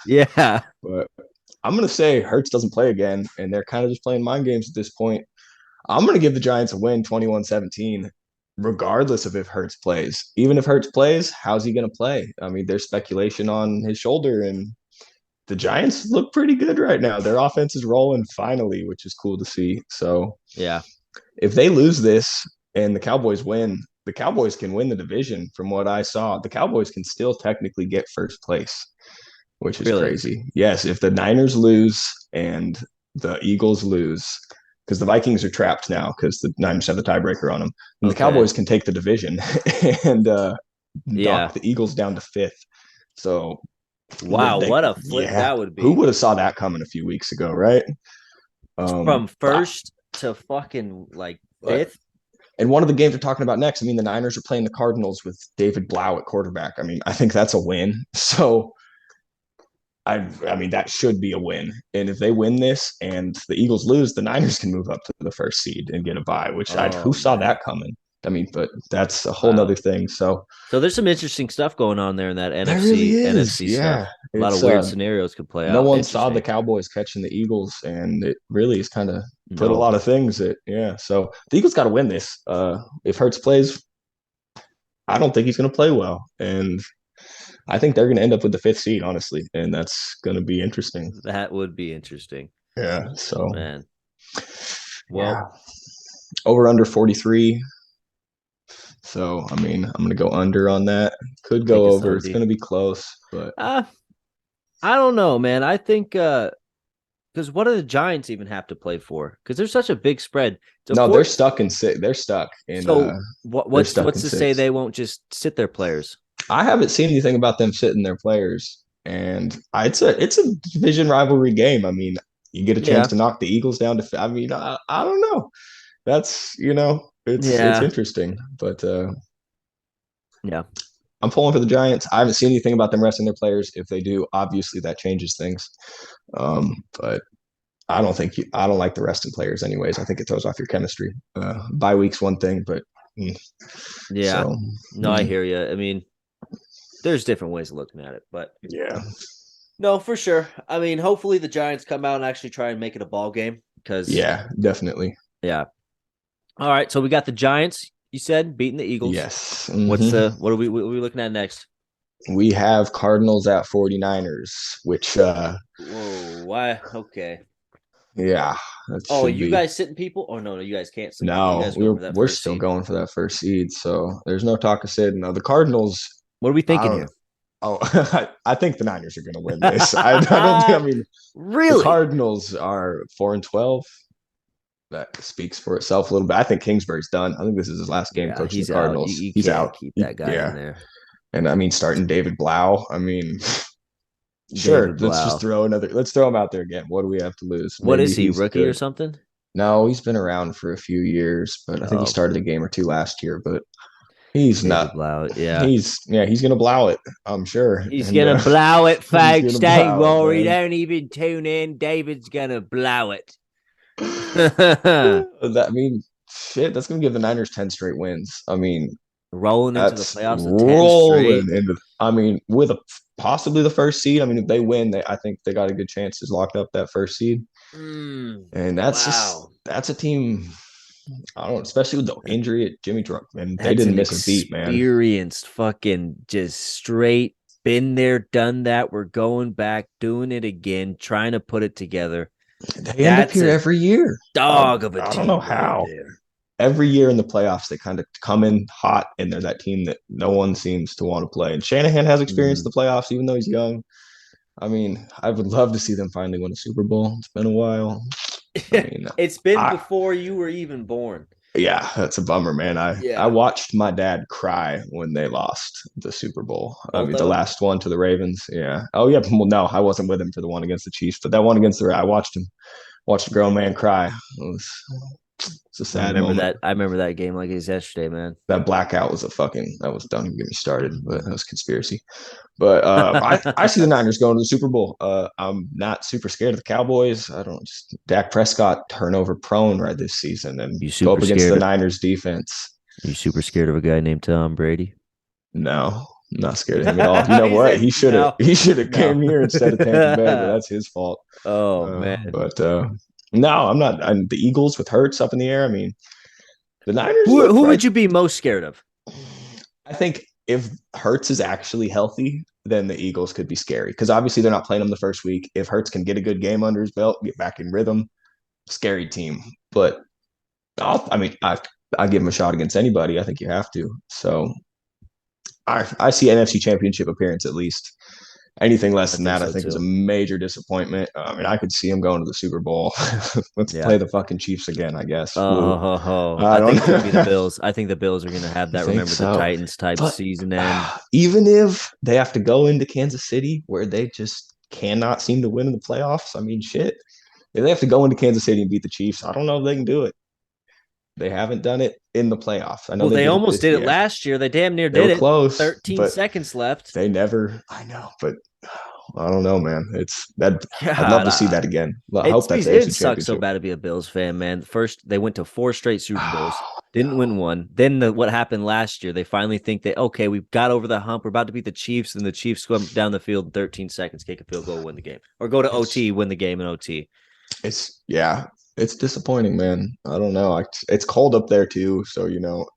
Yeah. But I'm going to say Hurts doesn't play again, and they're kind of just playing mind games at this point. I'm going to give the Giants a win 21-17, regardless of if Hurts plays. Even if Hurts plays, how's he going to play? I mean, there's speculation on his shoulder, and the Giants look pretty good right now. Their offense is rolling finally, which is cool to see. So, yeah, if they lose this and the Cowboys win, the Cowboys can win the division from what I saw. The Cowboys can still technically get first place, which is crazy. Yes, if the Niners lose and the Eagles lose – because the Vikings are trapped now because the Niners have the tiebreaker on them. And the Cowboys can take the division and knock the Eagles down to 5th. So, wow, what a flip that would be. Who would have saw that coming a few weeks ago, right? From first to fucking 5th. And one of the games we're talking about next, I mean, the Niners are playing the Cardinals with David Blau at quarterback. I mean, I think that's a win. So, I mean, that should be a win. And if they win this and the Eagles lose, the Niners can move up to the first seed and get a bye, which who saw that coming? I mean, but that's a whole nother thing. So there's some interesting stuff going on there in that NFC stuff. A lot of weird scenarios could play out. No one saw the Cowboys catching the Eagles, and it really is kind of put a lot of things so the Eagles got to win this. If Hurts plays, I don't think he's going to play well. And I think they're going to end up with the 5th seed, honestly, and that's going to be interesting. That would be interesting. Yeah. So, man. Well, over under 43. So, I mean, I'm going to go under on that. Could go over. It's going to be close, but I don't know, man. I think because what do the Giants even have to play for? Because there's such a big spread. They're stuck in 6. They're stuck in. So what's to say they won't just sit their players? I haven't seen anything about them sitting their players, and it's a division rivalry game. I mean, you get a chance to knock the Eagles down to. I mean, I don't know. That's it's interesting, but I'm pulling for the Giants. I haven't seen anything about them resting their players. If they do, obviously that changes things. But I don't like the resting players anyways. I think it throws off your chemistry. Bye week's one thing, but I hear you. I mean, there's different ways of looking at it, but no, for sure. I mean, hopefully the Giants come out and actually try and make it a ball game because definitely. Yeah. All right, so we got the Giants. You said beating the Eagles. Yes. What are we looking at next? We have Cardinals at 49ers, which Whoa, why? Okay. yeah, that Oh, should you be. guys sitting people? Oh no, you guys can't sit people. You No, guys go we're for that we're first still seed. going for that first seed, so there's no talk of sitting. No, the Cardinals. What are we I thinking don't. here? Oh, I think the Niners are going to win this. I don't think. I mean, the Really? Cardinals are 4-12. That speaks for itself a little bit. I think Kingsbury's done. I think this is his last game Yeah, coaching he's the out. Cardinals. You He's can't out. keep that guy in Yeah, there. and I mean, starting David Blau. I mean, sure. David Let's just Blau. throw another. Let's throw him out there again. What do we have to lose? What Maybe is he? he's Rookie or good. something? No, he's been around for a few years, but I think he Oh, started a game or two last year. But he's David not. Blau. Yeah. He's gonna blow it. I'm sure. He's And gonna blow it, he's folks. gonna Don't blow it, worry. man. Don't even tune in. David's gonna blow it. That I mean, shit. That's gonna give the Niners 10 straight wins. I mean, Rolling into the that's playoffs with 10 straight. rolling into. I mean, with possibly the first seed. I mean, if they win, I think they got a good chance to lock up that first seed. And Wow. that's a team. I don't know, especially with the injury at Jimmy Trump, and they That's didn't an miss a beat, man. experienced fucking just straight been there, done that. We're going back, doing it again, trying to put it together. They end up here every year. Dog of a team. I don't know how. Every year in the playoffs, they kind of come in hot, and they're that team that no one seems to want to play. And Shanahan has experienced the playoffs, even though he's young. I mean, I would love to see them finally win a Super Bowl. It's been a while. I mean, it's been before you were even born. Yeah, that's a bummer, man. I watched my dad cry when they lost the Super Bowl. I mean, the last one to the Ravens. Yeah. Oh, yeah. Well, no, I wasn't with him for the one against the Chiefs, but that one against I watched a grown man cry. It's a sad moment. I remember that game like it was yesterday, man. That blackout was don't even get me started, but that was conspiracy. But I see the Niners going to the Super Bowl. I'm not super scared of the Cowboys. I don't just Dak Prescott turnover prone right this season and go up against the Niners defense. Are you super scared of a guy named Tom Brady? No, I'm not scared of him at all. You know what? He should have came here instead of Tampa Bay, but that's his fault. Oh man. But no, I'm not. The Eagles with Hurts up in the air. I mean, the Niners. Who would you be most scared of? I think if Hurts is actually healthy, then the Eagles could be scary because obviously they're not playing him the first week. If Hurts can get a good game under his belt, get back in rhythm, scary team. But I give him a shot against anybody. I think you have to. So I see NFC Championship appearance at least. Anything less than that, I think, is a major disappointment. I mean, I could see him going to the Super Bowl. Let's play the fucking Chiefs again, I guess. I think it's going to be the Bills. I think the Bills are going to have that the Titans type season end. Even if they have to go into Kansas City where they just cannot seem to win in the playoffs, I mean, shit. If they have to go into Kansas City and beat the Chiefs, I don't know if they can do it. They haven't done it in the playoffs. I know they almost did it last year. They damn near did it. Close. 13 seconds left. They never. I know, but I don't know, man. It's that. I'd love to see that again. I hope that's it sucks so bad to be a Bills fan, man. First, they went to 4 straight Super Bowls, didn't win one. Then what happened last year? They finally think that we've got over the hump. We're about to beat the Chiefs, and the Chiefs go down the field in 13 seconds, kick a field goal, win the game, or go to OT, win the game in OT. It's disappointing, man. I don't know. It's cold up there too, so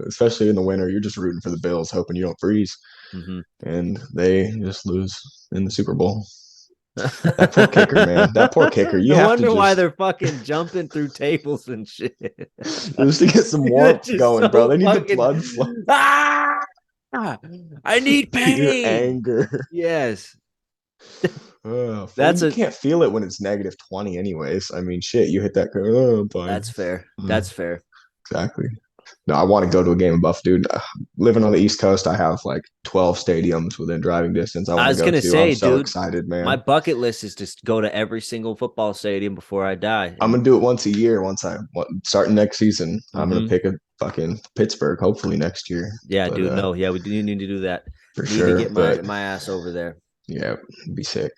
especially in the winter, you're just rooting for the Bills, hoping you don't freeze. Mm-hmm. And they just lose in the Super Bowl. That poor kicker, man. That poor kicker. You have wonder why they're fucking jumping through tables and shit. Just to get some warmth going, bro. They need the blood flow. I need pain. Pure anger. Yes. You can't feel it when it's -20 anyways. I mean, shit, you hit that. That's fair. That's fair. Exactly. No, I want to go to a game of Buff, dude. Living on the East Coast, I have like 12 stadiums within driving distance. I was going to say, I'm so excited, man. My bucket list is to go to every single football stadium before I die. I'm going to do it once a year. Starting next season, I'm going to pick a fucking Pittsburgh, hopefully next year. Yeah, but, dude. We do need to do that. For sure. To get my ass over there. Yeah, it'd be sick.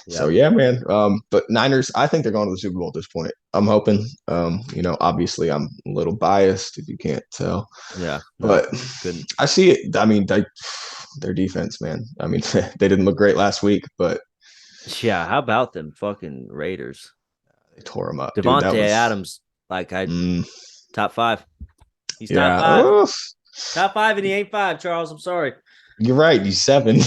Yep. So yeah, man. But Niners, I think they're going to the Super Bowl at this point. I'm hoping. Obviously I'm a little biased if you can't tell. Yeah. But I see it. I mean, their defense, man. I mean, they didn't look great last week, but yeah, how about them fucking Raiders? They tore them up. Devontae Adams, top 5. He's Yeah. top 5. Oh, Top 5, and he ain't 5, Charles. I'm sorry. you're right. He's 7.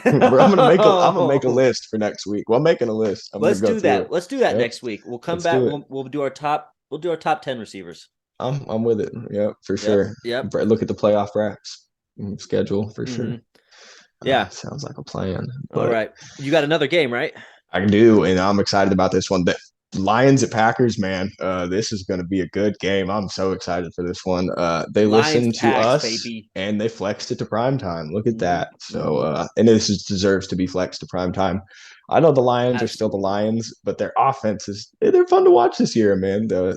I'm gonna make a list for next week. Well, I'm making a list. Let's go do through that. it. Let's do that Yep. next week. We'll come Let's back. do it. We'll do our top. We'll do our top 10 receivers. I'm with it. Yeah, for sure. Yep. Look at the playoff racks schedule for sure. Mhm. Yeah. Sounds like a plan. All right. You got another game, right? I do, and I'm excited about this one. The Lions at Packers, man. This is going to be a good game. I'm so excited for this one. They listened to us, baby. and they flexed it to prime time. Look at that. So, and this deserves to be flexed to prime time. I know the Lions are still the Lions, but their offense they're fun to watch this year, man. They're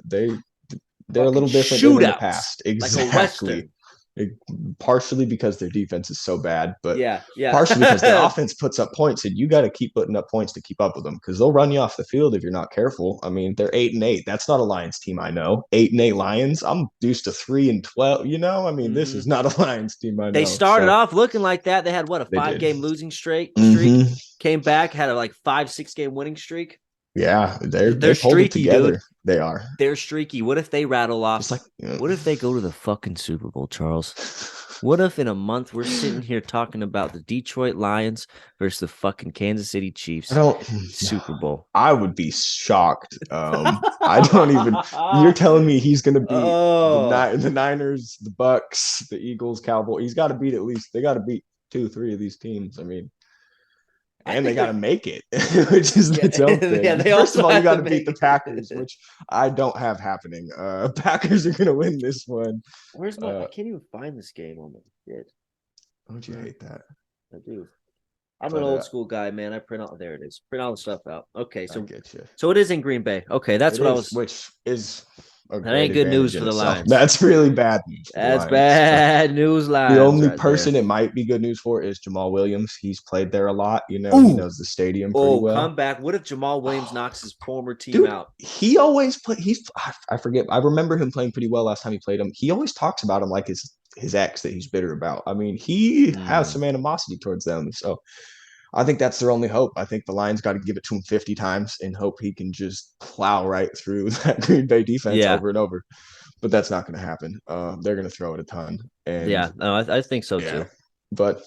a little different than in the past. Exactly. Partially because their defense is so bad, but partially because their offense puts up points, and you got to keep putting up points to keep up with them because they'll run you off the field if you're not careful. I mean, they're 8-8. That's not a Lions team I know. 8-8 Lions. I'm used to 3-12. You know, I mean, this is not a Lions team I know. They started off looking like that. They had a 5-game losing streak. Came back, had a 5-6 game winning streak. Yeah, they're streaky, dude. They are. They're streaky. What if they rattle off? What if they go to the fucking Super Bowl, Charles? What if in a month we're sitting here talking about the Detroit Lions versus the fucking Kansas City Chiefs Super Bowl? I would be shocked. I don't even. You're telling me he's going to beat the Niners, the Bucks, the Eagles, Cowboys. He's got to beat at least. They got to beat 2-3 of these teams. I mean. And they got to make it, which is its own thing. First of all, you got to beat the Packers, which I don't have happening. Packers are going to win this one. Where's my? I can't even find this game on my shit. Don't you hate that? I do. I'm an old school guy, man. I print out. There it is. Print all the stuff out. Okay, so I get you. So it is in Green Bay. Okay, that's what I was. Which is. That ain't good news for the Lions. That's really bad news. That's bad news, Lions. The only person it might be good news for is Jamal Williams. He's played there a lot. You know, he knows the stadium pretty well. Come back. What if Jamal Williams knocks his former team out? He always play. I forget. I remember him playing pretty well last time he played him. He always talks about him like his ex that he's bitter about. I mean, he has some animosity towards them. So I think that's their only hope. I think the Lions got to give it to him 50 times and hope he can just plow right through that Green Bay defense over and over. But that's not going to happen. They're going to throw it a ton. And I think so too. But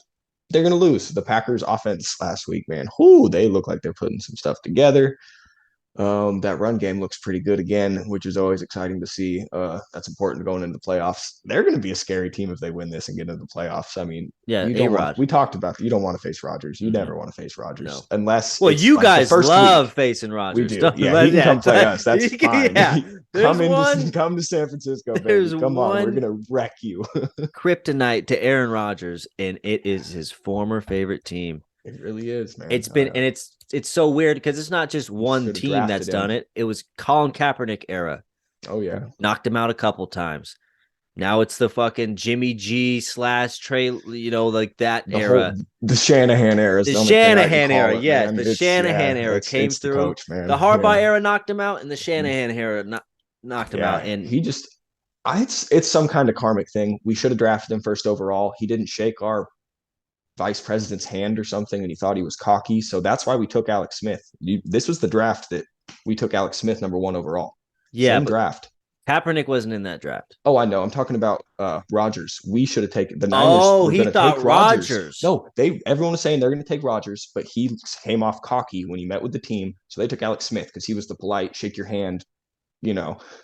they're going to lose. The Packers offense last week, man. They look like they're putting some stuff together. That run game looks pretty good again, which is always exciting to see. That's important going into the playoffs. They're going to be a scary team if they win this and get into the playoffs. I mean, we talked about that. You don't want to face Rodgers. You never want to face Rodgers unless. Well, you guys love facing Rodgers. We do. Yeah, he can come play us. That's fine. Come to San Francisco, baby. Come on, we're gonna wreck you. Kryptonite to Aaron Rodgers, and it is his former favorite team. It really is, man. It's been, and it's so weird because it's not just one team that's done it. It was Colin Kaepernick era. Oh yeah, knocked him out a couple times. Now it's the fucking Jimmy G / Trey, like that era. The Shanahan era. The Shanahan era, yes. The Shanahan era came through. The coach, man. The Harbaugh era knocked him out, and the Shanahan era knocked him out. And he just, it's some kind of karmic thing. We should have drafted him first overall. He didn't shake our vice president's hand or something, and he thought he was cocky. So that's why we took Alex Smith. This was the draft that we took Alex Smith number 1 overall. Yeah, same draft. Kaepernick wasn't in that draft. Oh, I know. I'm talking about Rodgers. We should have taken the Niners. Oh, he thought Rodgers. No, everyone was saying they're going to take Rodgers, but he came off cocky when he met with the team. So they took Alex Smith because he was the polite, shake your hand.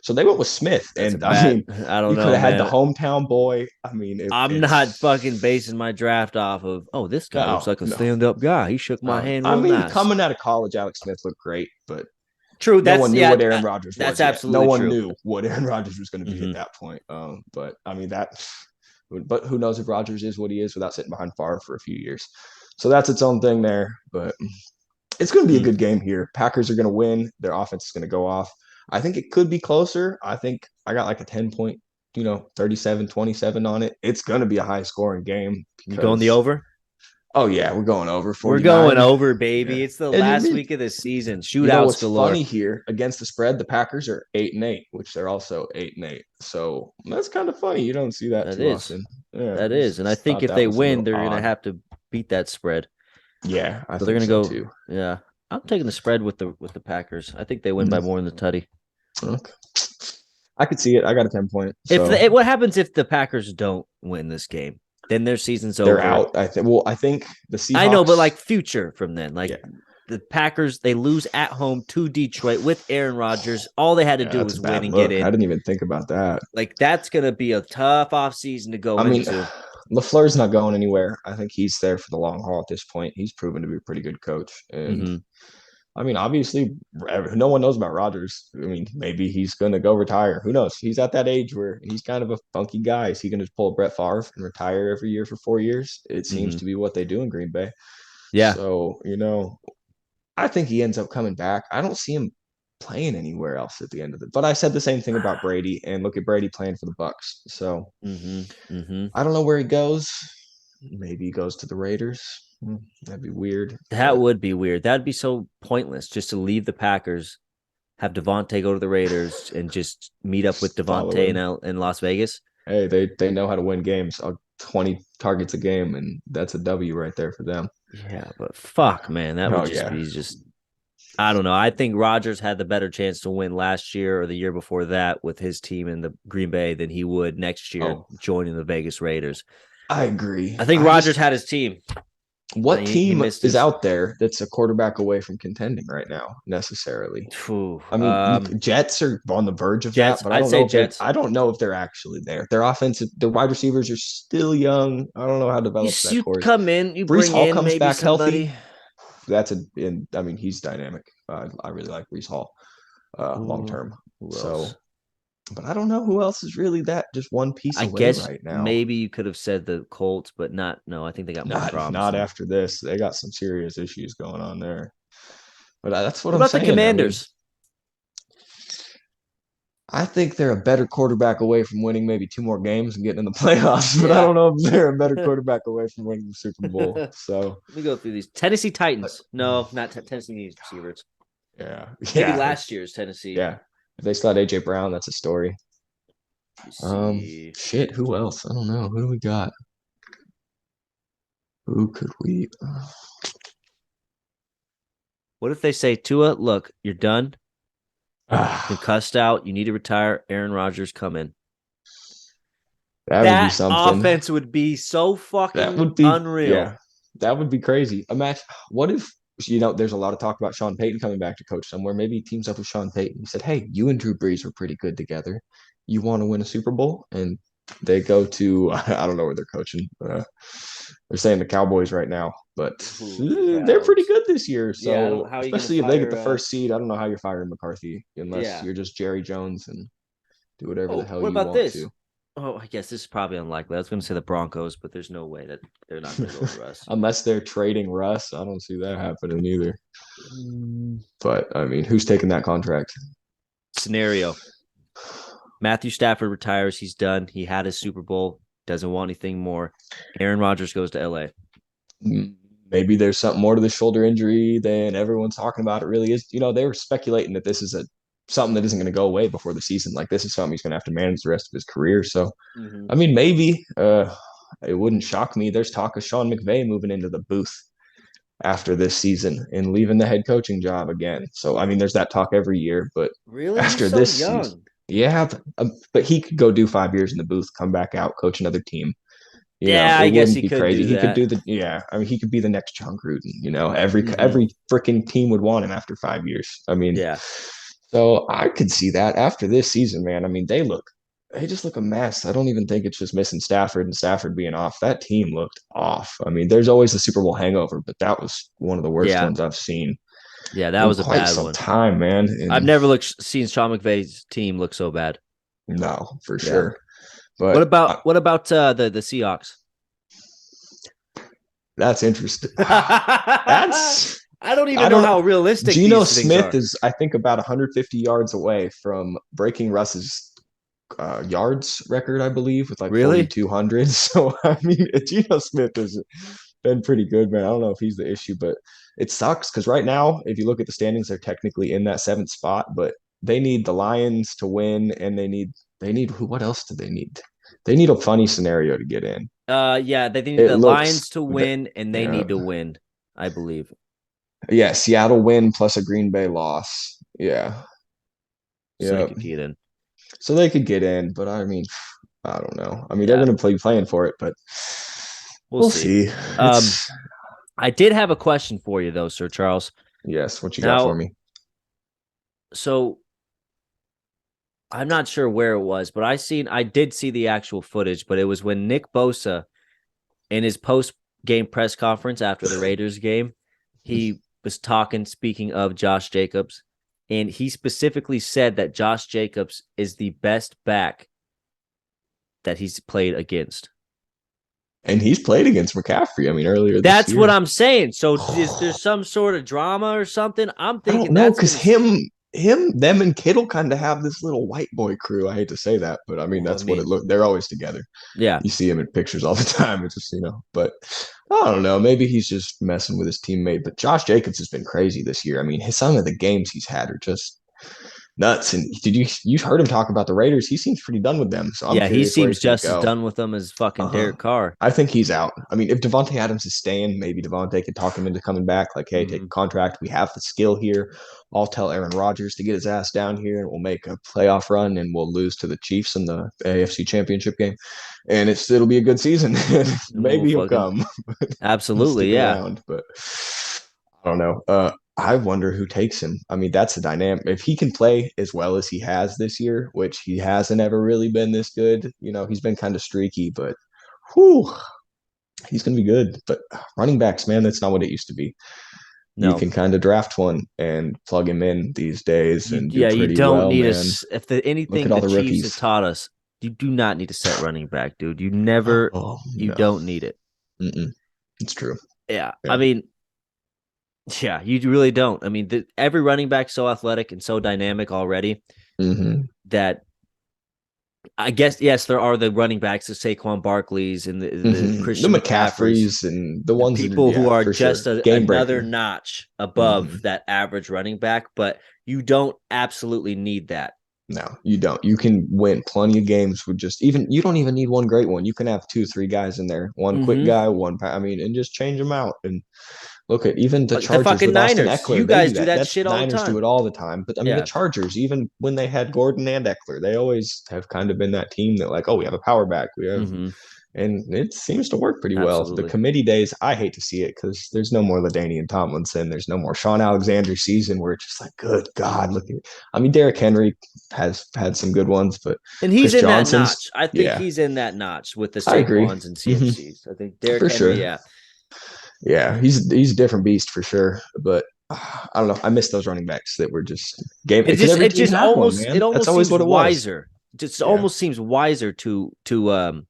So they went with Smith, and I don't know. You could have had the hometown boy. I mean, I'm not fucking basing my draft off of. Oh, this guy looks like a stand-up guy. He shook my hand. Coming out of college, Alex Smith looked great, but true. No one knew what Aaron Rodgers was. That's absolutely true. No one knew what Aaron Rodgers was going to be at that point. But I mean But who knows if Rodgers is what he is without sitting behind Favre for a few years. So that's its own thing there. But it's going to be a good game here. Packers are going to win. Their offense is going to go off. I think it could be closer. I think I got like a 10-point, 37-27 on it. It's going to be a high-scoring game. You going the over? Oh, yeah, we're going over. 49. We're going over, baby. Yeah. It's the last week of the season. Shootouts what's galore. Funny here, against the spread, the Packers are 8-8, which they're also 8-8. So that's kind of funny. You don't see that too often. Yeah, that is. And I think if they win, they're going to have to beat that spread. Yeah, I think they're going to go too. Yeah. I'm taking the spread with the Packers. I think they win by more than the tutty. Okay. I could see it. I got a 10-point. What happens if the Packers don't win this game? Then their season's over. They're out. I think the Seahawks. I know, but like future from then, like Yeah. the Packers, they lose at home to Detroit with Aaron Rodgers. All they had to do that's was a bad win and look. get in. I didn't even think about that. Like that's gonna be a tough offseason to go into. LaFleur's not going anywhere. I think he's there for the long haul at this point. He's proven to be a pretty good coach. And I mean, obviously, no one knows about Rodgers. I mean, maybe he's going to go retire. Who knows? He's at that age where he's kind of a funky guy. Is he going to pull Brett Favre and retire every year for 4 years? It seems to be what they do in Green Bay. Yeah. So, I think he ends up coming back. I don't see him playing anywhere else at the end of it. But I said the same thing about Brady, and look at Brady playing for the Bucks. So I don't know where he goes. Maybe he goes to the Raiders. That'd be weird. That would be weird. That'd be so pointless just to leave the Packers, have Devontae go to the Raiders, and just meet up with Devontae in Las Vegas. Hey, they know how to win games. 20 targets a game, and that's a W right there for them. Yeah, but fuck, man, that would be just. I don't know. I think Rodgers had the better chance to win last year or the year before that with his team in the Green Bay than he would next year joining the Vegas Raiders. I agree. I think Rodgers had his team. What team is out there that's a quarterback away from contending right now, necessarily? I mean, Jets are on the verge of that, but I don't know if they're actually there. Their wide receivers are still young. I don't know how developed that course. You come in, you Brees bring Hall in comes maybe back somebody. Healthy. I mean, he's dynamic. I really like Brees Hall long term. So, but I don't know who else is really just one piece away right now. Maybe you could have said the Colts, but not. No, I think they got more problems. Not after this. They got some serious issues going on there. But that's what I'm saying. What about the Commanders? I think they're a better quarterback away from winning maybe 2 more games and getting in the playoffs, but I don't know if they're a better quarterback away from winning the Super Bowl. So let me go through these. Tennessee Titans. No, not Tennessee needs receivers. Yeah. Maybe last year's Tennessee. Yeah. If they still had AJ Brown, that's a story. Shit, who else? I don't know. Who do we got? Who could we? What if they say, Tua, look, you're done. Concussed out. You need to retire. Aaron Rodgers, come in. That would be something. Offense would be so fucking unreal. Yeah, that would be crazy. Imagine, what if, there's a lot of talk about Sean Payton coming back to coach somewhere. Maybe he teams up with Sean Payton. He said, hey, you and Drew Brees were pretty good together. You want to win a Super Bowl? And they go to, I don't know where they're coaching. They're saying the Cowboys right now, but they're pretty good this year. So especially if they get the first seed, I don't know how you're firing McCarthy unless you're just Jerry Jones and do whatever the hell you want to. Oh, I guess this is probably unlikely. I was going to say the Broncos, but there's no way that they're not going to go with Russ. Unless they're trading Russ, I don't see that happening either. But, I mean, who's taking that contract? Scenario. Matthew Stafford retires. He's done. He had his Super Bowl. Doesn't want anything more. Aaron Rodgers goes to LA. Maybe there's something more to the shoulder injury than everyone's talking about. It really is. They were speculating that this is something that isn't going to go away before the season. Like, this is something he's going to have to manage the rest of his career. So, I mean, maybe it wouldn't shock me. There's talk of Sean McVay moving into the booth after this season and leaving the head coaching job again. So, I mean, there's that talk every year. But really, after this season, but he could go do 5 years in the booth, come back out, coach another team. I guess he could crazy. He could do I mean, he could be the next John Gruden. Every freaking team would want him after 5 years. I mean, so I could see that after this season, man. I mean, they just look a mess. I don't even think it's just missing Stafford and Stafford being off. That team looked off. I mean, there's always the Super Bowl hangover, but that was one of the worst ones I've seen. Yeah, that was a bad one. Time, man. And I've never seen Sean McVay's team look so bad. No, for sure. But what about the Seahawks? That's interesting. I don't even know how realistic Geno these Smith is, I think, about 150 yards away from breaking Russ's yards record, I believe, with like 4,200. So, I mean, Geno Smith has been pretty good, man. I don't know if he's the issue, but it sucks because right now, if you look at the standings, they're technically in that 7th spot, but they need the Lions to win, and they need what else do they need? They need a funny scenario to get in. They need the Lions to win, and they need to win, I believe. Yeah, Seattle win plus a Green Bay loss. Yeah. So they could get in. so they could get in. But I mean, I don't know. I mean, Yeah. they're going to be playing for it, but We'll see. It's I did have a question for you though, Sir Charles. yes. What you got for Now, me? so I'm not sure where it was, but I did see the actual footage, but it was when Nick Bosa in his post-game press conference after the Raiders game, he was speaking of Josh Jacobs, and he specifically said that Josh Jacobs is the best back that he's played against. And he's played against McCaffrey. I mean, earlier That's this year. what I'm saying. So is there some sort of drama or something? I'm I thinking don't know that's because them and Kittle kind of have this little white boy crew. I hate to say that, but I mean Well, that's what it looked. They're always together. Yeah. You see him in pictures all the time. It's just but I don't know. Maybe he's just messing with his teammate. But Josh Jacobs has been crazy this year. I mean, some of the games he's had are just nuts. And you heard him talk about the Raiders? He seems pretty done with them. So I'm Yeah, he curious where seems he's gonna just as go. done with them as fucking Derek Carr. I think he's out. I mean, if Devontae Adams is staying, maybe Devontae could talk him into coming back. Like, hey, take a contract. We have the skill here. I'll tell Aaron Rodgers to get his ass down here, and we'll make a playoff run, and we'll lose to the Chiefs in the AFC Championship game, and it'll be a good season. Maybe he'll come. Absolutely, yeah. Around, but I don't know. I wonder who takes him. I mean, that's a dynamic. If he can play as well as he has this year, which he hasn't ever really been this good, he's been kind of streaky, but whew, he's going to be good. But running backs, man, that's not what it used to be. No. You can kind of draft one and plug him in these days and do pretty well, man. Anything the Chiefs have taught us, you do not need to set running back, dude. You never, don't need it. It's true. Yeah. I mean, yeah, you really don't. I mean, every running back's so athletic and so dynamic already that I guess, yes, there are the running backs, the Saquon Barkleys and the Christian McCaffreys and the ones people who are just another notch above that average running back, but you don't absolutely need that. No, you don't. You can win plenty of games with you don't even need one great one. You can have 2-3 guys in there, one quick guy, and just change them out. And look at even the Chargers, the fucking Niners. Eckler, you guys do that shit all the time. Niners do it all the time. But I mean, the Chargers, even when they had Gordon and Eckler, they always have kind of been that team that like, oh, we have a power back. We have, and it seems to work pretty well. The committee days, I hate to see it because there's no more LaDainian Tomlinson. There's no more Sean Alexander season where it's just like, good God, look at it. I mean, Derrick Henry has had some good ones, but he's in that notch. I think he's in that notch with the Saquons and CMCs. I think Derrick Henry, Yeah, he's a different beast for sure. But I don't know. I miss those running backs that were just game. It almost seems wiser. Just almost seems wiser to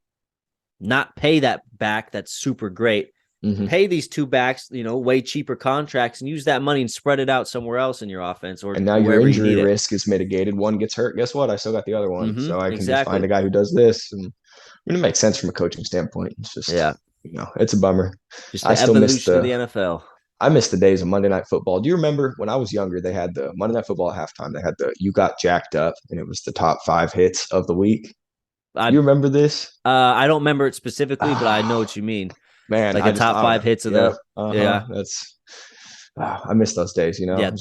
not pay that back that's super great. Pay these two backs, way cheaper contracts, and use that money and spread it out somewhere else in your offense. And now your injury risk is mitigated. One gets hurt. Guess what? I still got the other one, so I can just find a guy who does this. And it makes sense from a coaching standpoint. It's just it's a bummer. I still miss the NFL. I miss the days of Monday Night Football. Do you remember when I was younger? They had the Monday Night Football at halftime. They had you got jacked up, and it was the top 5 hits of the week. You remember this? I don't remember it specifically, but I know what you mean. Man, like the top 5 hits of that's. I miss those days, Yeah,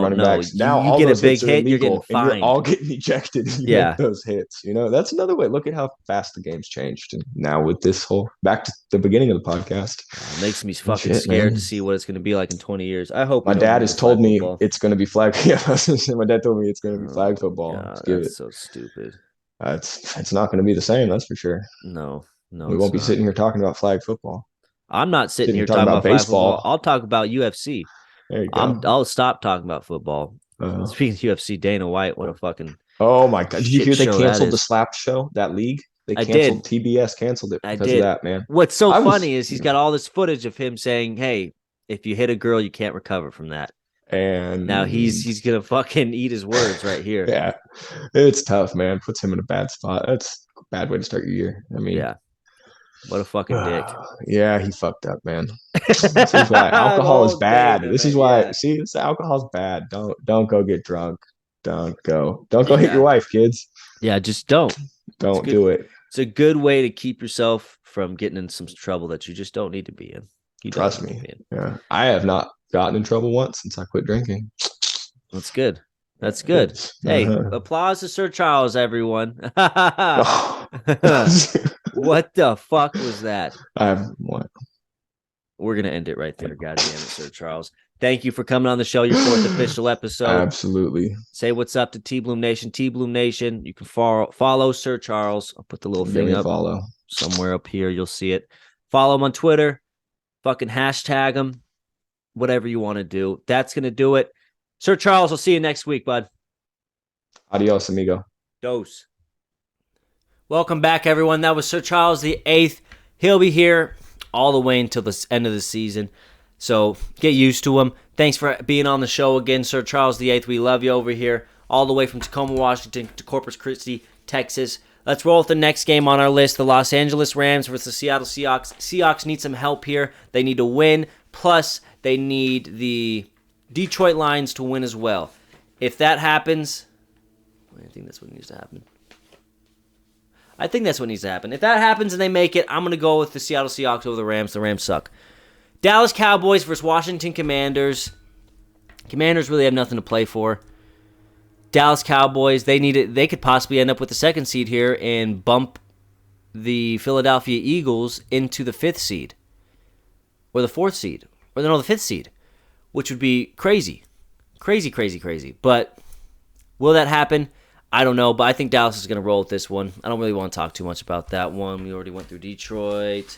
running backs. Now you get a big hit, you're getting fined. You're all getting ejected. Make those hits. That's another way. Look at how fast the game's changed. And now with this whole back to the beginning of the podcast, it makes me fucking scared to see what it's going to be like in 20 years. I hope my dad has told me it's going to be flag. My dad told me it's going to be flag football. That's so stupid. It's not going to be the same. That's for sure. No, we won't be sitting here talking about flag football. I'm not sitting here talking about baseball. I'll talk about UFC. There you go. I'll stop talking about football. Speaking of UFC, Dana White, what a fucking oh my God! Did you hear they canceled the Slap show? That league they canceled. TBS canceled it because of that, man. What's so funny is he's got all this footage of him saying, "Hey, if you hit a girl, you can't recover from that." And now he's gonna fucking eat his words right here. Yeah, it's tough, man. Puts him in a bad spot. That's a bad way to start your year. I mean, yeah. What a fucking dick. Yeah, he fucked up, man. This is why alcohol is bad. This is why alcohol's bad. Don't go get drunk. Don't go hit your wife, kids. Yeah, just don't. Don't do it. It's a good way to keep yourself from getting in some trouble that you just don't need to be in. Trust me. Yeah. I have not gotten in trouble once since I quit drinking. That's good. That's good. Hey, applause to Sir Charles, everyone. What the fuck was that? What? We're going to end it right there. God damn it, Sir Charles. Thank you for coming on the show, your 4th official episode. Absolutely. Say what's up to T Bloom Nation. T Bloom Nation. You can follow Sir Charles. I'll put the little thing up somewhere up here. You'll see it. Follow him on Twitter. Fucking hashtag him. Whatever you want to do. That's going to do it. Sir Charles, I'll see you next week, bud. Adios, amigo. Dose. Welcome back, everyone. That was Sir Charles VIII. He'll be here all the way until the end of the season. So get used to him. Thanks for being on the show again, Sir Charles VIII. We love you over here, all the way from Tacoma, Washington to Corpus Christi, Texas. Let's roll with the next game on our list, the Los Angeles Rams versus the Seattle Seahawks. Seahawks need some help here. They need to win, plus they need the Detroit Lions to win as well. If that happens, I think that's what needs to happen. If that happens and they make it, I'm going to go with the Seattle Seahawks over the Rams. The Rams suck. Dallas Cowboys versus Washington Commanders. Commanders really have nothing to play for. Dallas Cowboys, they could possibly end up with the 2nd seed here and bump the Philadelphia Eagles into the 5th seed. Or the 4th seed. Or the 5th seed. Which would be crazy. Crazy. But will that happen? I don't know, but I think Dallas is going to roll with this one. I don't really want to talk too much about that one. We already went through Detroit.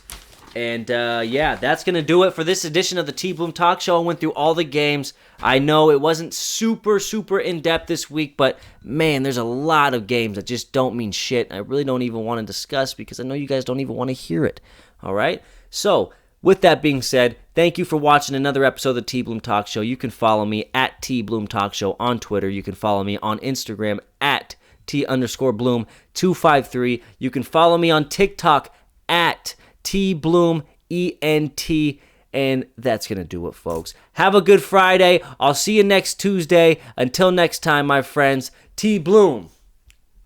And, yeah, that's going to do it for this edition of the T Bloom Talk Show. I went through all the games. I know it wasn't super in-depth this week, but, man, there's a lot of games that just don't mean shit. I really don't even want to discuss because I know you guys don't even want to hear it. All right? So, with that being said, thank you for watching another episode of the T Bloom Talk Show. You can follow me at T Bloom Talk Show on Twitter. You can follow me on Instagram at T_Bloom253. You can follow me on TikTok at TBloomENT. And that's going to do it, folks. Have a good Friday. I'll see you next Tuesday. Until next time, my friends, T Bloom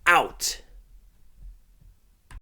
out.